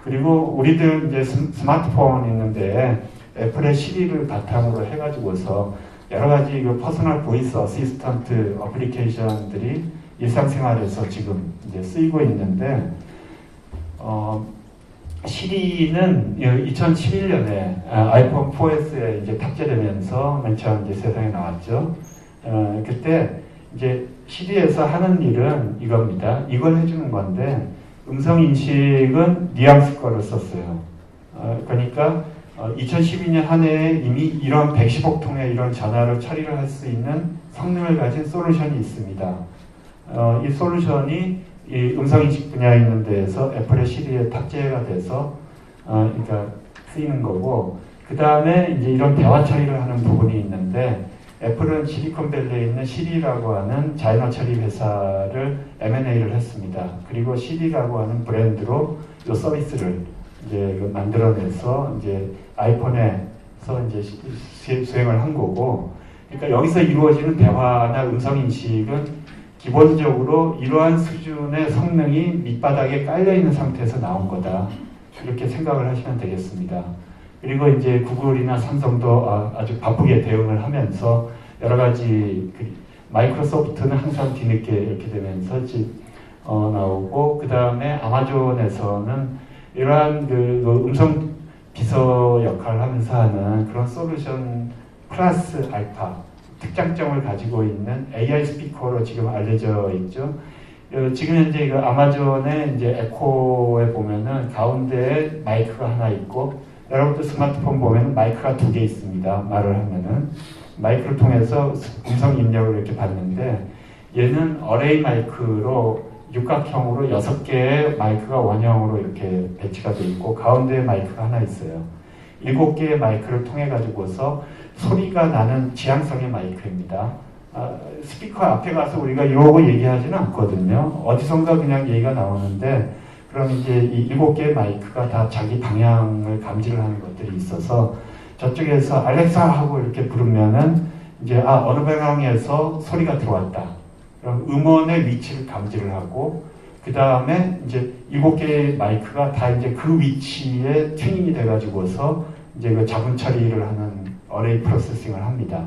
[SPEAKER 1] 그리고 우리들 이제 스마트폰 있는데 애플의 시리를 바탕으로 해가지고서 여러 가지 그 퍼스널 보이스 어시스턴트 어플리케이션들이 일상생활에서 지금 이제 쓰이고 있는데, 시리는 2011년에 아이폰 4S에 이제 탑재되면서 맨 처음 이제 세상에 나왔죠. 그때 이제 시리에서 하는 일은 이겁니다. 이걸 해주는 건데, 음성 인식은 뉘앙스 거를 썼어요. 그러니까 2012년 한 해에 이미 이런 110억 통의 이런 전화를 처리를 할 수 있는 성능을 가진 솔루션이 있습니다. 이 솔루션이 이 음성인식 분야에 있는 데에서 애플의 시리에 탑재가 돼서 그러니까 쓰이는 거고, 그 다음에 이제 이런 대화 처리를 하는 부분이 있는데, 애플은 실리콘밸리에 있는 시리라고 하는 자연어 처리 회사를 M&A를 했습니다. 그리고 시리라고 하는 브랜드로 이 서비스를 이제 만들어내서 이제 아이폰에서 이제 수행을 한 거고, 그러니까 여기서 이루어지는 대화나 음성 인식은 기본적으로 이러한 수준의 성능이 밑바닥에 깔려 있는 상태에서 나온 거다. 이렇게 생각을 하시면 되겠습니다. 그리고 이제 구글이나 삼성도 아주 바쁘게 대응을 하면서 여러 가지 마이크로소프트는 항상 뒤늦게 이렇게 되면서 나오고, 그 다음에 아마존에서는 이러한 그 음성 비서 역할을 하면서 하는 그런 솔루션 플러스 알파 특장점을 가지고 있는 AI 스피커로 지금 알려져 있죠. 지금 현재 그 아마존의 이제 에코에 보면은 가운데에 마이크가 하나 있고, 여러분들 스마트폰 보면 마이크가 2개 있습니다. 말을 하면은 마이크를 통해서 음성 입력을 이렇게 받는데, 얘는 어레이 마이크로 육각형으로 6개의 마이크가 원형으로 이렇게 배치가 되어 있고, 가운데에 마이크가 하나 있어요. 7개의 마이크를 통해 가지고서 소리가 나는 지향성의 마이크입니다. 스피커 앞에 가서 우리가 이러고 얘기하지는 않거든요. 어디선가 그냥 얘기가 나오는데, 그럼 이제 이 7개의 마이크가 다 자기 방향을 감지를 하는 것들이 있어서, 저쪽에서 알렉사 하고 이렇게 부르면은 이제 어느 방향에서 소리가 들어왔다. 그럼 음원의 위치를 감지를 하고, 그 다음에 이제 7개의 마이크가 다 이제 그 위치에 튜닝이 돼가지고서 이제 그 자분 처리를 하는 어레이 프로세싱을 합니다.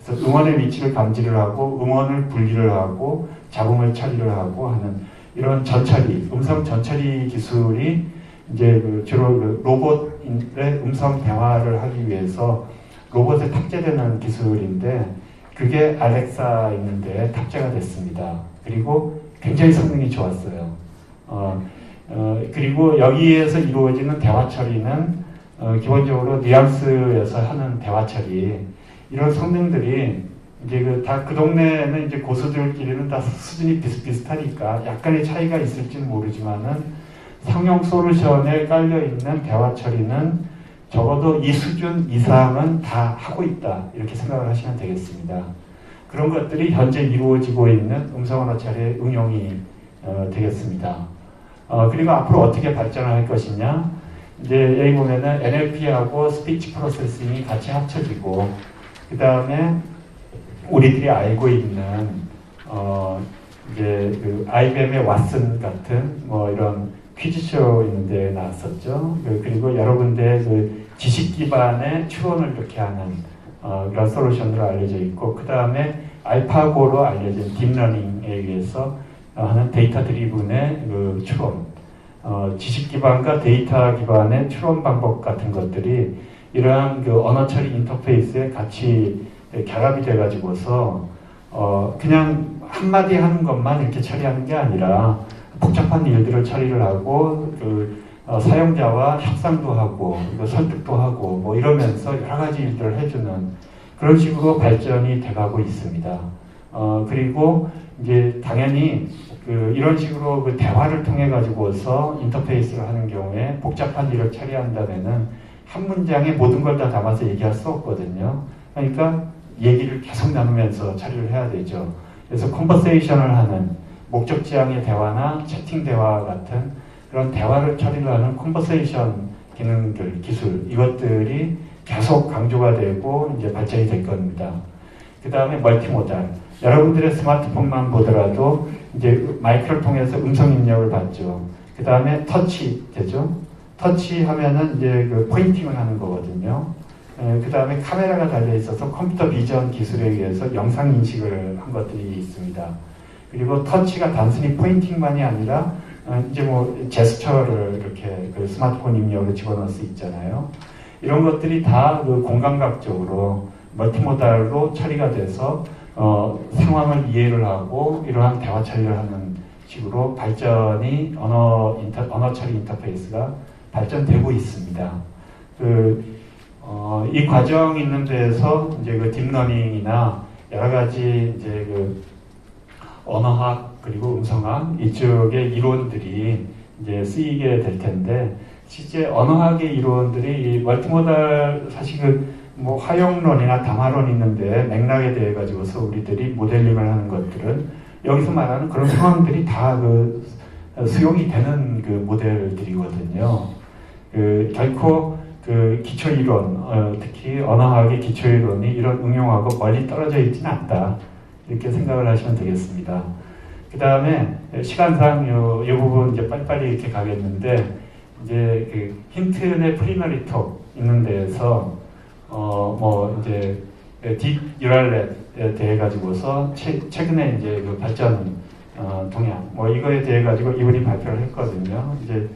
[SPEAKER 1] 그래서 음원의 위치를 감지를 하고, 음원을 분리를 하고, 잡음을 처리를 하고 하는 이런 전처리, 음성 전처리 기술이 이제 주로 로봇의 음성 대화를 하기 위해서 로봇에 탑재되는 기술인데, 그게 알렉사 있는데 탑재가 됐습니다. 그리고 굉장히 성능이 좋았어요. 그리고 여기에서 이루어지는 대화 처리는 기본적으로 뉘앙스에서 하는 대화 처리, 이런 성능들이 이제 그 동네에는 이제 고수들끼리는 다 수준이 비슷비슷하니까 약간의 차이가 있을지는 모르지만은 상용 솔루션에 깔려 있는 대화 처리는 적어도 이 수준 이상은 다 하고 있다, 이렇게 생각을 하시면 되겠습니다. 그런 것들이 현재 이루어지고 있는 음성언어 처리의 응용이 되겠습니다. 그리고 앞으로 어떻게 발전을 할 것이냐, 이제 여기 보면은 NLP하고 스피치 프로세싱이 같이 합쳐지고, 그 다음에 우리들이 알고 있는 이제 그 IBM의 왓슨 같은 뭐 이런 퀴즈쇼 있는데 나왔었죠. 그리고 여러 군데 그 지식 기반의 추론을 이렇게 하는 그런 솔루션으로 알려져 있고, 그 다음에 알파고로 알려진 딥러닝에 의해서 하는 데이터 드리븐의 그 추론, 지식 기반과 데이터 기반의 추론 방법 같은 것들이 이러한 그 언어 처리 인터페이스에 같이 결합이 돼가지고서 그냥 한마디 하는 것만 이렇게 처리하는 게 아니라 복잡한 일들을 처리를 하고, 사용자와 협상도 하고, 설득도 하고, 뭐 이러면서 여러 가지 일들을 해주는 그런 식으로 발전이 돼가고 있습니다. 그리고 이제 당연히 이런 식으로 그 대화를 통해 가지고서 인터페이스를 하는 경우에 복잡한 일을 처리한다면은 한 문장에 모든 걸 다 담아서 얘기할 수 없거든요. 그러니까 얘기를 계속 나누면서 처리를 해야 되죠. 그래서 컨버세이션을 하는 목적지향의 대화나 채팅 대화 같은 그런 대화를 처리를 하는 컨버세이션 기능들, 기술, 이것들이 계속 강조가 되고 이제 발전이 될 겁니다. 그 다음에 멀티모달. 여러분들의 스마트폰만 보더라도 이제 마이크를 통해서 음성 입력을 받죠. 그 다음에 터치 되죠. 터치 하면은 이제 그 포인팅을 하는 거거든요. 그 다음에 카메라가 달려 있어서 컴퓨터 비전 기술에 의해서 영상 인식을 한 것들이 있습니다. 그리고 터치가 단순히 포인팅만이 아니라 이제 뭐 제스처를 이렇게 그 스마트폰 입력으로 집어넣을 수 있잖아요. 이런 것들이 다 그 공감각적으로 멀티모달로 처리가 돼서 상황을 이해를 하고 이러한 대화 처리를 하는 식으로 발전이 언어 처리 인터페이스가 발전되고 있습니다. 이 과정 있는 데에서 이제 그 딥러닝이나 여러 가지 이제 그 언어학 그리고 음성학 이쪽의 이론들이 이제 쓰이게 될 텐데, 실제 언어학의 이론들이 이 멀티모달 사실 뭐 화용론이나 담화론이 있는데 맥락에 대해 가지고서 우리들이 모델링을 하는 것들은 여기서 말하는 그런 상황들이 다 수용이 되는 그 모델들이거든요. 결코 기초 이론, 특히 언어학의 기초 이론이 이런 응용하고 멀리 떨어져 있지는 않다, 이렇게 생각을 하시면 되겠습니다. 그 다음에 시간상 이 부분 이제 빨리빨리 이렇게 가겠는데, 이제 힌트의 프리머리 톡 있는 데에서 뭐 이제 딥 뉴럴넷에 대해 가지고서 최근에 이제 그 발전 동향 뭐 이거에 대해 가지고 이분이 발표를 했거든요. 이제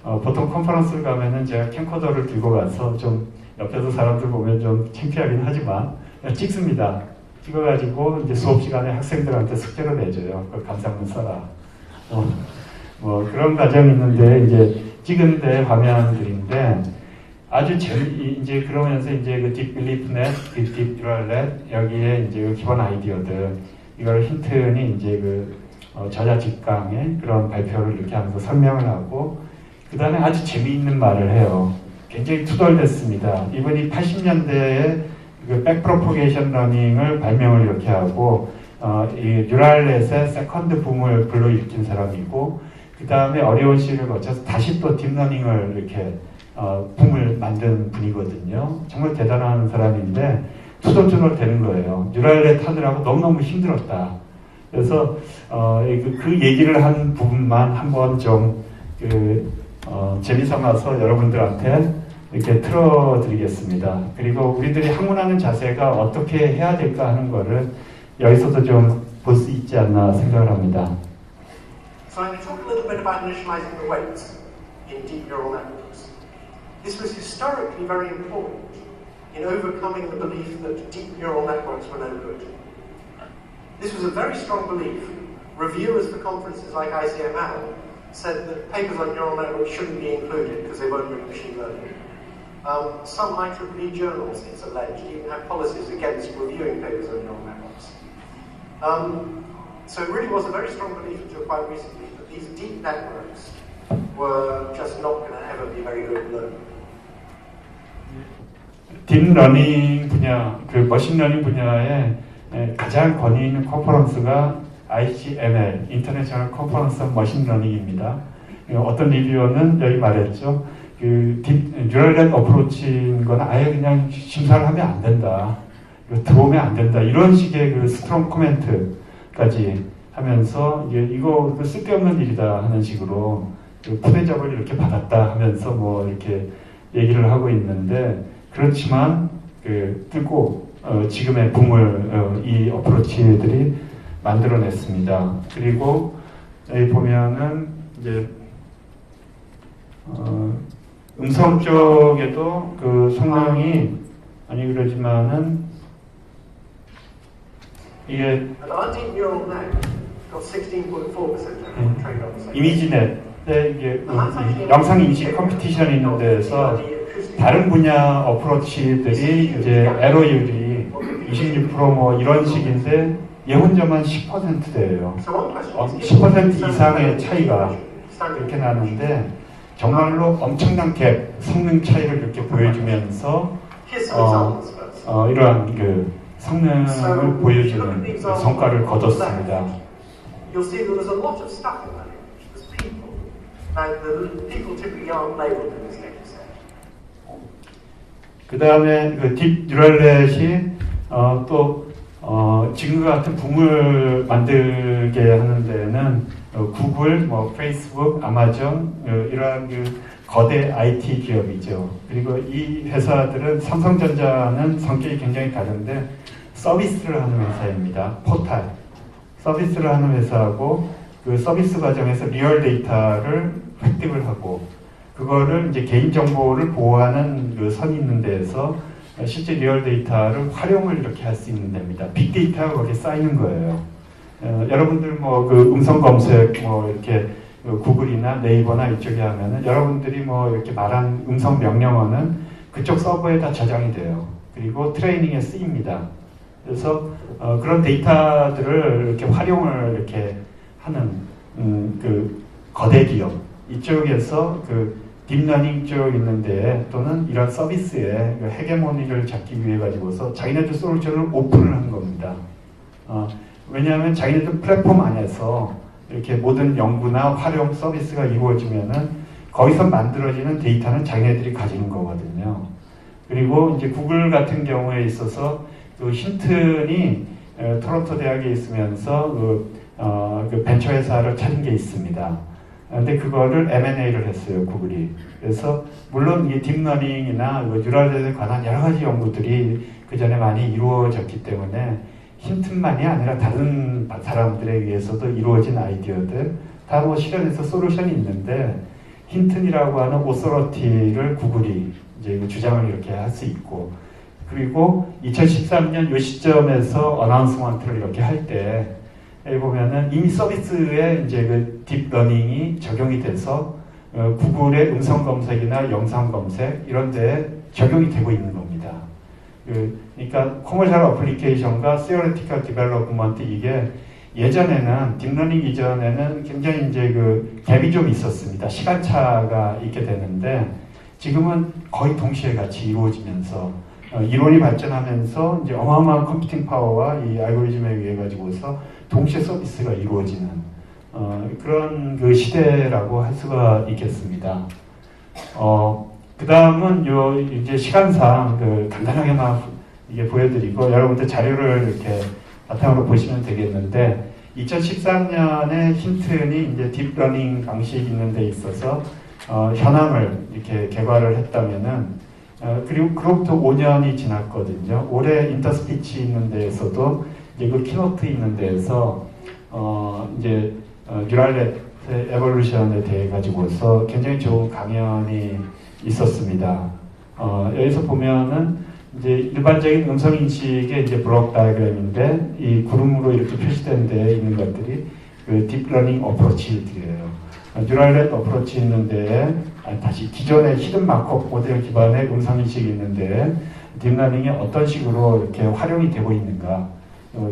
[SPEAKER 1] 보통 컨퍼런스를 가면은 제가 캠코더를 들고 가서 좀 옆에서 사람들 보면 좀 창피하긴 하지만 찍습니다. 찍어가지고 이제 수업 시간에 학생들한테 숙제로 내줘요. 그 감상문 써라. 뭐 그런 과정이 있는데 이제 찍은데 화면들인데 아주 이제 그러면서 이제 그 딥빌리프넷, 그 딥뉴럴넷 여기에 이제 그 기본 아이디어들 이걸 힌튼이 이제 그 저자 직강의 그런 발표를 이렇게 하면서 설명을 하고 그 다음에 아주 재미있는 말을 해요. 굉장히 투덜댔습니다. 이분이 80년대에 그 백프로포게이션 러닝을 발명을 이렇게 하고 이 뉴럴넷의 세컨드 붐을 불러일으킨 사람이고 그 다음에 어려운 시기를 거쳐서 다시 또 딥러닝을 이렇게 붐을 만든 분이거든요. 정말 대단한 사람인데 투덜투덜 되는 거예요. 뉴럴넷 하느라고 너무너무 힘들었다. 그래서 그 얘기를 한 부분만 한번 좀 재미삼아서 여러분들한테 이렇게 틀어드리겠습니다. 그리고 우리들이 학문하는 자세가 어떻게 해야 될까 하는 거를 여기서도 좀 볼 수 있지 않나 생각을 합니다.
[SPEAKER 3] So I'm going to talk a little bit about initializing the weights in deep neural networks. This was historically very important in overcoming the belief that deep neural networks were no good. This was a very strong belief. Reviewers for conferences like ICML said that papers on neural networks shouldn't be included because they won't bring machine learning. Some IEEE journals, it's alleged, even have policies against reviewing papers on neural networks. So it really was a very strong belief until quite recently that these deep networks were just not going to ever be very good at learning.
[SPEAKER 1] 딥러닝 분야, 그 머신러닝 분야에 가장 권위 있는 컨퍼런스가 ICML, 인터내셔널 컨퍼런스 오브 머신러닝입니다. 어떤 리뷰어는 여기 말했죠. 그 뉴럴넷 어프로치인 건 아예 그냥 심사를 하면 안 된다. 들어오면 안 된다. 이런 식의 그 스트롱 코멘트까지 하면서 이거 쓸데없는 일이다 하는 식으로 푸대접을 이렇게 받았다 하면서 뭐 이렇게 얘기를 하고 있는데 그렇지만 뜨고 지금의 붐을 이 어프로치들이 만들어냈습니다. 그리고 여기 보면은 이제 음성 쪽에도 그 성능이 아니 그러지만은 이게 이미지넷 이게 영상 인식 컴피티션이 있는 데에서 다른 분야 어프로치들이 이제 에러율이 26% 뭐 이런 식인데 얘 혼자만 10%대예요. 10% 이상의 차이가 이렇게 나는데 정말로 엄청난 갭, 성능 차이를 이렇게 보여주면서 이러한 그 성능을 보여주는 성과를 거뒀습니다.
[SPEAKER 3] You'll see that there's a lot of stuff in that image. There's people. Now, the people typically aren't labeled in this data set.
[SPEAKER 1] 그 다음에 그 딥 뉴럴넷이 지금과 같은 붐을 만들게 하는 데는 구글, 뭐 페이스북, 아마존 이러한 그 거대 IT 기업이죠. 그리고 이 회사들은 삼성전자는 성격이 굉장히 다른데 서비스를 하는 회사입니다. 포탈 서비스를 하는 회사하고 그 서비스 과정에서 리얼 데이터를 획득을 하고 그거를 이제 개인정보를 보호하는 그 선이 있는 데에서 실제 리얼 데이터를 활용을 이렇게 할 수 있는 데입니다. 빅데이터가 거기에 쌓이는 거예요. 여러분들 뭐 그 음성 검색 뭐 이렇게 구글이나 네이버나 이쪽에 하면은 여러분들이 뭐 이렇게 말한 음성 명령어는 그쪽 서버에 다 저장이 돼요. 그리고 트레이닝에 쓰입니다. 그래서 그런 데이터들을 이렇게 활용을 이렇게 하는 그 거대 기업 이쪽에서 그 딥러닝 쪽 있는데 또는 이런 서비스의 그 헤게모니를 잡기 위해 가지고서 자기네들 솔루션을 오픈을 한 겁니다. 왜냐하면 자기네들 플랫폼 안에서 이렇게 모든 연구나 활용 서비스가 이루어지면은 거기서 만들어지는 데이터는 자기네들이 가지는 거거든요. 그리고 이제 구글 같은 경우에 있어서 그 힌튼이 토론토 대학에 있으면서 그 벤처 회사를 차린 게 있습니다. 근데 그거를 M&A를 했어요, 구글이. 그래서 물론 이 딥러닝이나 뉴럴넷에 관한 여러 가지 연구들이 그 전에 많이 이루어졌기 때문에 힌튼만이 아니라 다른 사람들에 의해서도 이루어진 아이디어들 다 뭐 실현해서 솔루션이 있는데 힌튼이라고 하는 오소러티를 구글이 이제 주장을 이렇게 할 수 있고 그리고 2013년 이 시점에서 어나운스먼트를 이렇게 할 때 보면은 이미 서비스에 이제 그 딥러닝이 적용이 돼서 구글의 음성 검색이나 영상 검색 이런 데에 적용이 되고 있는 겁니다. 그러니까 커머셜 어플리케이션과 theoretical development 이게 예전에는 딥러닝 이전에는 굉장히 이제 그 갭이 좀 있었습니다. 시간차가 있게 되는데 지금은 거의 동시에 같이 이루어지면서 이론이 발전하면서 이제 어마어마한 컴퓨팅 파워와 이 알고리즘에 의해 가지고서 동시에 서비스가 이루어지는 그런 그 시대라고 할 수가 있겠습니다. 그 다음은 요 이제 시간상 그 간단하게만 이게 보여드리고 여러분들 자료를 이렇게 바탕으로 보시면 되겠는데 2013년에 힌튼이 이제 딥러닝 방식이 있는 데 있어서 현황을 이렇게 개발을 했다면은 그리고 그로부터 5년이 지났거든요. 올해 인터스피치 있는 데에서도 이제 그 키노트 있는 데에서 이제 뉴럴넷 에볼루션에 대해 가지고서 굉장히 좋은 강연이 있었습니다. 여기서 보면은 이제 일반적인 음성 인식의 이제 블록 다이그램인데 이 구름으로 이렇게 표시된 데에 있는 것들이 그 딥러닝 어프로치들이에요. 뉴럴넷 어프로치 있는데 다시 기존의 히든 마크업 모델 기반의 음성 인식이 있는데 딥러닝이 어떤 식으로 이렇게 활용이 되고 있는가?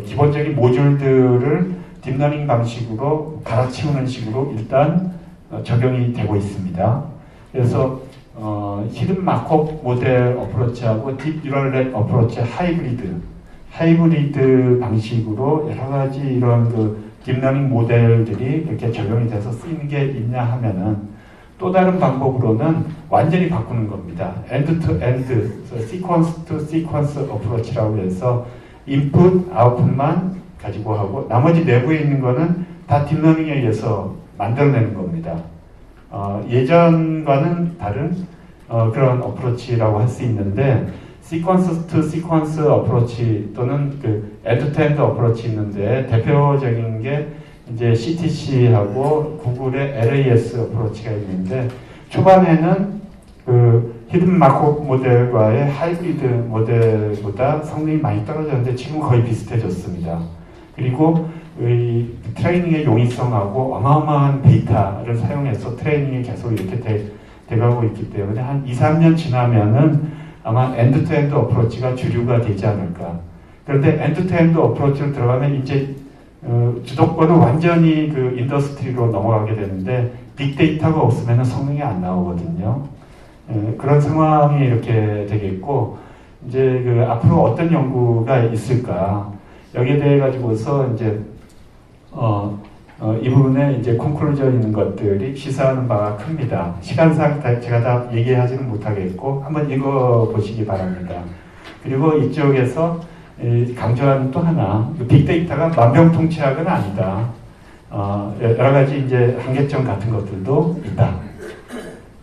[SPEAKER 1] 기본적인 모듈들을 딥러닝 방식으로 갈아치우는 식으로 일단 적용이 되고 있습니다. 그래서 히든 마크업 모델 어프로치하고 딥 뉴럴넷 어프로치 하이브리드 방식으로 여러 가지 이런 그 딥러닝 모델들이 이렇게 적용이 돼서 쓰이는 게 있냐 하면은 또 다른 방법으로는 완전히 바꾸는 겁니다. 엔드 투 엔드, 시퀀스 투 시퀀스 어프로치라고 해서 인풋, 아웃풋만 가지고 하고 나머지 내부에 있는 거는 다 딥러닝에 의해서 만들어내는 겁니다. 예전과는 다른 그런 어프로치라고 할 수 있는데 시퀀스 투 시퀀스 어프로치 또는 그 엔드 투 엔드 어프로치 있는데 대표적인 게 이제 CTC하고 구글의 LAS 어프로치가 있는데 초반에는 그 히든 마크업 모델과의 하이브리드 모델보다 성능이 많이 떨어졌는데 지금 거의 비슷해졌습니다. 그리고 이 트레이닝의 용이성하고 어마어마한 데이터를 사용해서 트레이닝이 계속 이렇게 돼가고 있기 때문에 한 2, 3년 지나면은 아마 엔드-투-엔드 어프로치가 주류가 되지 않을까. 그런데 엔드-투-엔드 어프로치로 들어가면 이제 주도권은 완전히 그 인더스트리로 넘어가게 되는데 빅데이터가 없으면 성능이 안 나오거든요. 그런 상황이 이렇게 되겠고 이제 그 앞으로 어떤 연구가 있을까 여기에 대해 가지고서 이제 이 부분에 이제 콘클루전 있는 것들이 시사하는 바가 큽니다. 시간상 제가 다 얘기하지는 못하겠고 한번 읽어보시기 바랍니다. 그리고 이쪽에서 강조하는 또 하나, 빅데이터가 만병통치약은 아니다. 여러 가지 이제 한계점 같은 것들도 있다.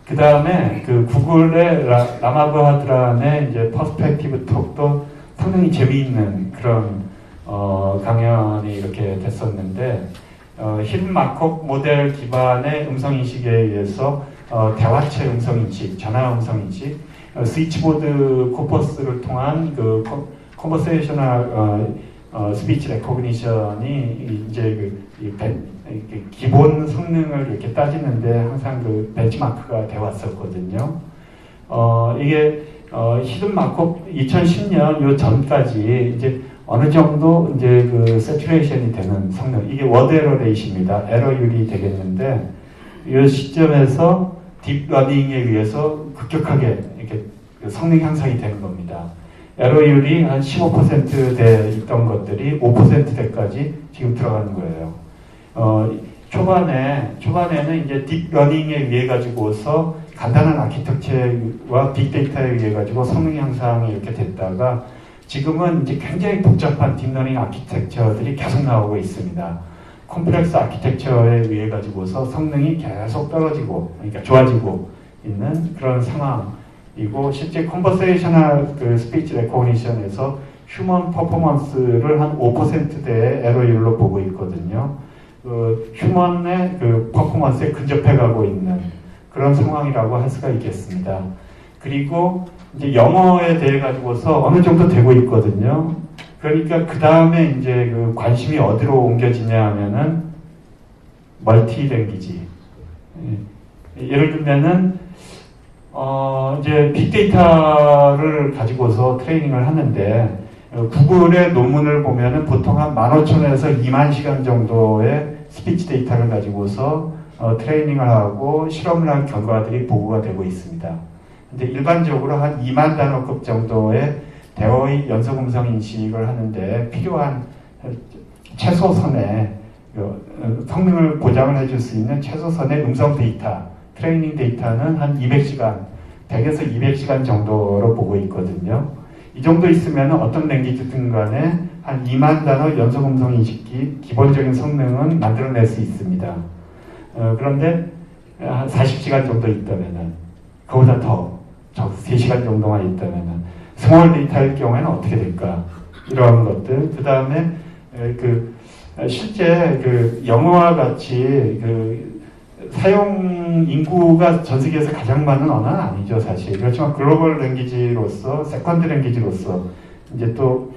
[SPEAKER 1] 그 다음에 그 구글의 라마바드란의 이제 퍼스펙티브 톡도 상당히 재미있는 그런 강연이 이렇게 됐었는데. 히든 마크업 모델 기반의 음성인식에 의해서 대화체 음성인식, 전화 음성인식, 스위치보드 코퍼스를 통한 그 컨버세이셔널 스피치 레코그니션이 이제 기본 성능을 이렇게 따지는데 항상 그 벤치마크가 되어 왔었거든요. 이게 히든 마크업 2010년 요 전까지 이제 어느 정도 이제 그 세츄레이션이 되는 성능, 이게 워드 에러 레이시입니다. 에러율이 되겠는데 이 시점에서 딥러닝에 의해서 급격하게 이렇게 성능 향상이 되는 겁니다. 에러율이 한 15%대 있던 것들이 5%대까지 지금 들어가는 거예요. 초반에는 이제 딥러닝에 의해 가지고서 간단한 아키텍처와 빅데이터에 의해 가지고 성능 향상이 이렇게 됐다가 지금은 이제 굉장히 복잡한 딥러닝 아키텍처들이 계속 나오고 있습니다. 콤플렉스 아키텍처에 의해 가지고서 성능이 계속 떨어지고, 그러니까 좋아지고 있는 그런 상황이고, 실제 컨버세이셔널 그 스피치 레코그니션에서 휴먼 퍼포먼스를 한 5%대의 에러율로 보고 있거든요. 그 휴먼의 그 퍼포먼스에 근접해 가고 있는 그런 상황이라고 할 수가 있겠습니다. 그리고 이제 영어에 대해 가지고서 어느 정도 되고 있거든요. 그러니까 그 다음에 이제 그 관심이 어디로 옮겨지냐 하면은 멀티 랭귀지. 예를 들면은 이제 빅데이터를 가지고서 트레이닝을 하는데 구글의 논문을 보면은 보통 한 15,000에서 20,000시간 정도의 스피치 데이터를 가지고서 트레이닝을 하고 실험을 한 결과들이 보고가 되고 있습니다. 근데 일반적으로 한 2만 단어급 정도의 대어의 연속음성 인식을 하는데 필요한 최소선의 성능을 보장을 해줄 수 있는 최소선의 음성 데이터, 트레이닝 데이터는 한 200시간, 100에서 200시간 정도로 보고 있거든요. 이 정도 있으면 어떤 랭귀지든 간에 한 2만 단어 연속음성 인식기 기본적인 성능은 만들어낼 수 있습니다. 그런데 한 40시간 정도 있다면은, 그보다 더 3시간 정도만 있다면은, 스몰 데이터일 경우에는 어떻게 될까? 이런 것들. 그 다음에, 실제 영어와 같이 사용 인구가 전 세계에서 가장 많은 언어는 아니죠, 사실. 그렇지만 글로벌 랭귀지로서, 세컨드 랭귀지로서, 이제 또,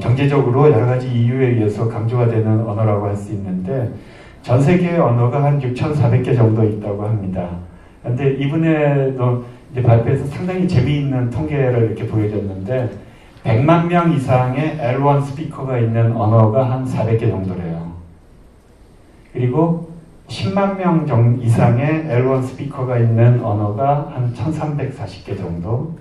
[SPEAKER 1] 경제적으로 여러 가지 이유에 의해서 강조가 되는 언어라고 할 수 있는데, 전 세계의 언어가 한 6,400개 정도 있다고 합니다. 근데 이번에도 이제 발표에서 상당히 재미있는 통계를 이렇게 보여줬는데, 100만 명 이상의 L1 스피커가 있는 언어가 한 400개 정도래요. 그리고 10만 명 이상의 L1 스피커가 있는 언어가 한 1340개 정도,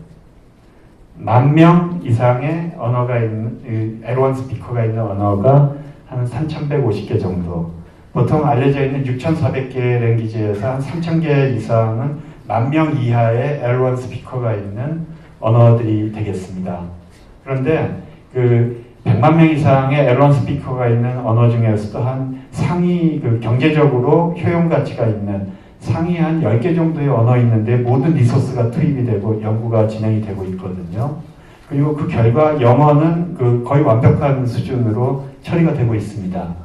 [SPEAKER 1] 10,000명 이상의 언어가 있는, L1 스피커가 있는 언어가 한 3150개 정도. 보통 알려져 있는 6,400개 랭귀지에서 한 3,000개 이상은 10,000명 이하의 L1 스피커가 있는 언어들이 되겠습니다. 그런데 100만 명 이상의 L1 스피커가 있는 언어 중에서도 한 상위 경제적으로 효용 가치가 있는 상위 한 10개 정도의 언어 있는데 모든 리소스가 투입이 되고 연구가 진행이 되고 있거든요. 그리고 그 결과 영어는 거의 완벽한 수준으로 처리가 되고 있습니다.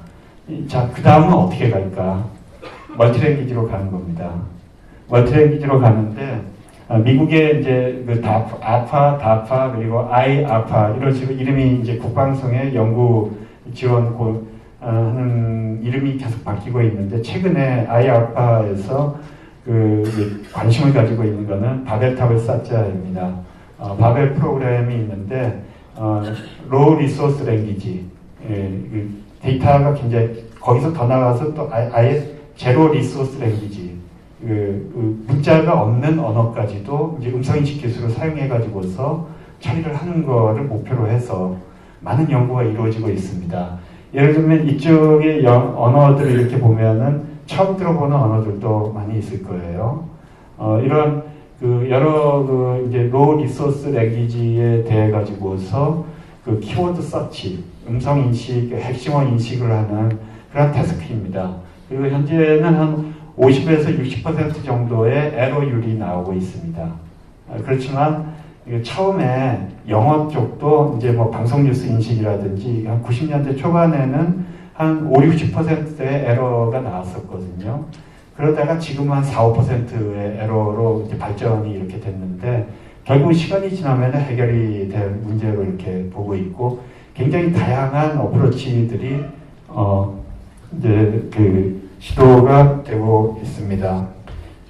[SPEAKER 1] 자, 그 다음은 어떻게 갈까? 멀티랭귀지로 가는 겁니다. 멀티랭귀지로 가는데 미국의 이제 아파, 다파, 그리고 아파 이런 식으로 이름이 이제 국방성의 연구 지원 하는 이름이 계속 바뀌고 있는데 최근에 아파에서 관심을 가지고 있는 거는 바벨탑을 쌓자입니다. 바벨 프로그램이 있는데 로우 리소스 랭귀지 데이터가 굉장히 거기서 더 나가서 또 아예 제로 리소스 랭귀지 문자가 없는 언어까지도 이제 음성인식 기술을 사용해가지고서 처리를 하는 거를 목표로 해서 많은 연구가 이루어지고 있습니다. 예를 들면 이쪽의 언어들을 이렇게 보면은 처음 들어보는 언어들도 많이 있을 거예요. 이런 여러 이제 로우 리소스 랭귀지에 대해 가지고서 키워드 서치, 음성 인식, 핵심어 인식을 하는 그런 태스크입니다. 그리고 현재는 한 50에서 60% 정도의 에러율이 나오고 있습니다. 그렇지만 처음에 영어 쪽도 이제 방송 뉴스 인식이라든지 한 90년대 초반에는 한 50~60%의 에러가 나왔었거든요. 그러다가 지금 한 4~5%의 에러로 이제 발전이 이렇게 됐는데 결국 시간이 지나면 해결이 될 문제로 이렇게 보고 있고 굉장히 다양한 어프로치들이 이제 시도가 되고 있습니다.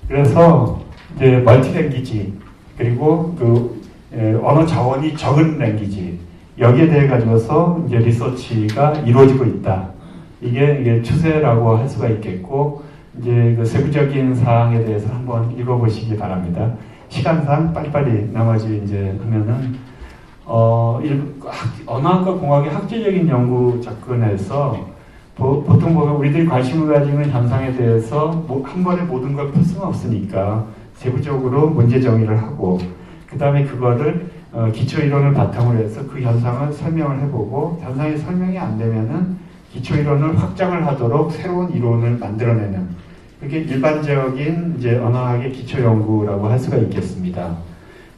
[SPEAKER 1] 그래서 이제 멀티랭귀지 그리고 언어 자원이 적은 랭귀지 여기에 대해 가지고서 이제 리서치가 이루어지고 있다. 이게 추세라고 할 수가 있겠고 이제 세부적인 사항에 대해서 한번 읽어보시기 바랍니다. 시간상 빨리빨리 나머지 이제 하면은 언어학과 공학의 학제적인 연구 접근에서 보통 보면 우리들이 관심을 가지고 있는 현상에 대해서 한 번에 모든 걸 풀 수는 없으니까 세부적으로 문제 정의를 하고 그 다음에 그거를 기초이론을 바탕으로 해서 그 현상을 설명을 해보고 현상이 설명이 안 되면은 기초이론을 확장을 하도록 새로운 이론을 만들어내는 그게 일반적인 이제 언어학의 기초 연구라고 할 수가 있겠습니다.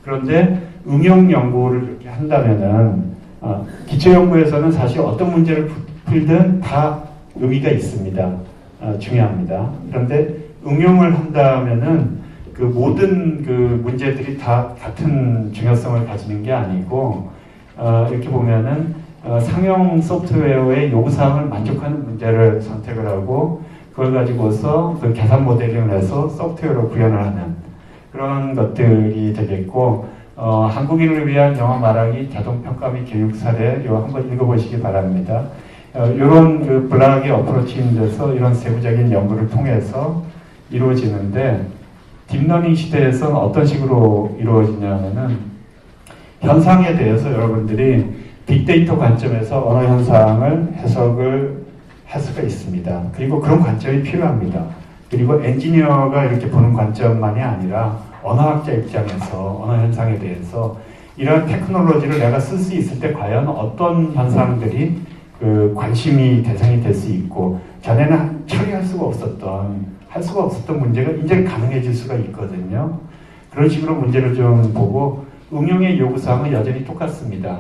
[SPEAKER 1] 그런데 응용 연구를 이렇게 한다면은 기초 연구에서는 사실 어떤 문제를 풀든 다 의미가 있습니다. 중요합니다. 그런데 응용을 한다면은 그 모든 그 문제들이 다 같은 중요성을 가지는 게 아니고 이렇게 보면은 상용 소프트웨어의 요구사항을 만족하는 문제를 선택을 하고 그걸 가지고서 그 계산 모델링을 해서 소프트웨어로 구현을 하는 그런 것들이 되겠고 한국인을 위한 영어 말하기 자동평가 및 교육 사례 이거 한번 읽어보시기 바랍니다. 이런 그 블락의 어프로치인데서 이런 세부적인 연구를 통해서 이루어지는데 딥러닝 시대에서는 어떤 식으로 이루어지냐면은 현상에 대해서 여러분들이 빅데이터 관점에서 언어 현상을 해석을 할 수가 있습니다. 그리고 그런 관점이 필요합니다. 그리고 엔지니어가 이렇게 보는 관점만이 아니라 언어학자 입장에서 언어 현상에 대해서 이런 테크놀로지를 내가 쓸 수 있을 때 과연 어떤 현상들이 그 관심이 대상이 될 수 있고 전에는 처리할 수가 없었던 문제가 이제 가능해질 수가 있거든요. 그런 식으로 문제를 좀 보고 응용의 요구사항은 여전히 똑같습니다.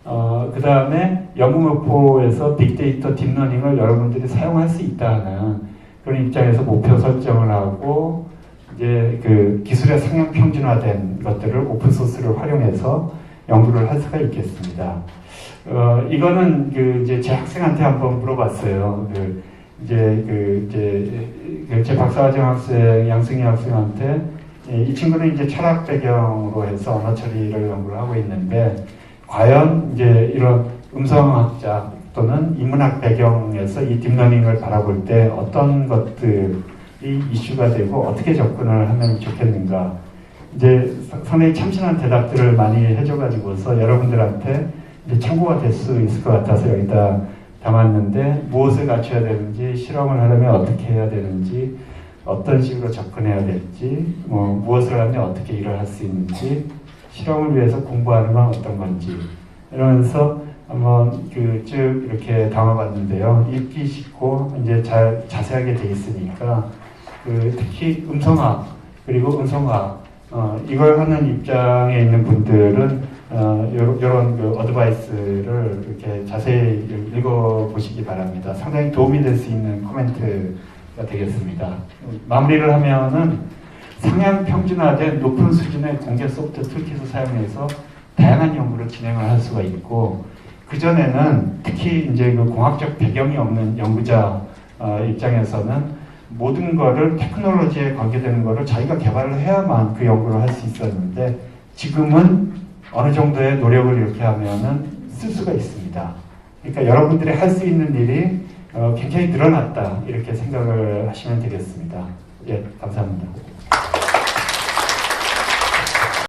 [SPEAKER 1] 그 다음에 연구 목표에서 빅데이터 딥러닝을 여러분들이 사용할 수 있다는 그런 입장에서 목표 설정을 하고 이제 그 기술의 상향 평준화된 것들을 오픈소스를 활용해서 연구를 할 수가 있겠습니다. 이거는 이제 제 학생한테 한번 물어봤어요. 제 박사과정 학생, 양승희 학생한테 이 친구는 이제 철학 배경으로 해서 언어 처리를 연구를 하고 있는데 과연 이제 이런 음성학자 또는 인문학 배경에서 이 딥러닝을 바라볼 때 어떤 것들이 이슈가 되고 어떻게 접근을 하면 좋겠는가. 이제 상당히 참신한 대답들을 많이 해줘가지고서 여러분들한테 이제 참고가 될 수 있을 것 같아서 여기다 담았는데 무엇을 갖춰야 되는지, 실험을 하려면 어떻게 해야 되는지, 어떤 식으로 접근해야 될지, 무엇을 하면 어떻게 일을 할 수 있는지, 실험을 위해서 공부하는 건 어떤 건지 이러면서 한번 쭉 이렇게 담아봤는데요. 읽기 쉽고 이제 잘 자세하게 돼 있으니까 특히 음성학 그리고 음성학 이걸 하는 입장에 있는 분들은 이런 그 어드바이스를 이렇게 자세히 읽어보시기 바랍니다. 상당히 도움이 될 수 있는 코멘트가 되겠습니다. 마무리를 하면은 상향 평준화된 높은 수준의 공개 소프트 툴킷을 사용해서 다양한 연구를 진행을 할 수가 있고 그전에는 특히 이제 그 공학적 배경이 없는 연구자 입장에서는 모든 거를 테크놀로지에 관계되는 거를 자기가 개발을 해야만 그 연구를 할 수 있었는데 지금은 어느 정도의 노력을 이렇게 하면은 쓸 수가 있습니다. 그러니까 여러분들이 할 수 있는 일이 굉장히 늘어났다 이렇게 생각을 하시면 되겠습니다. 예, 감사합니다.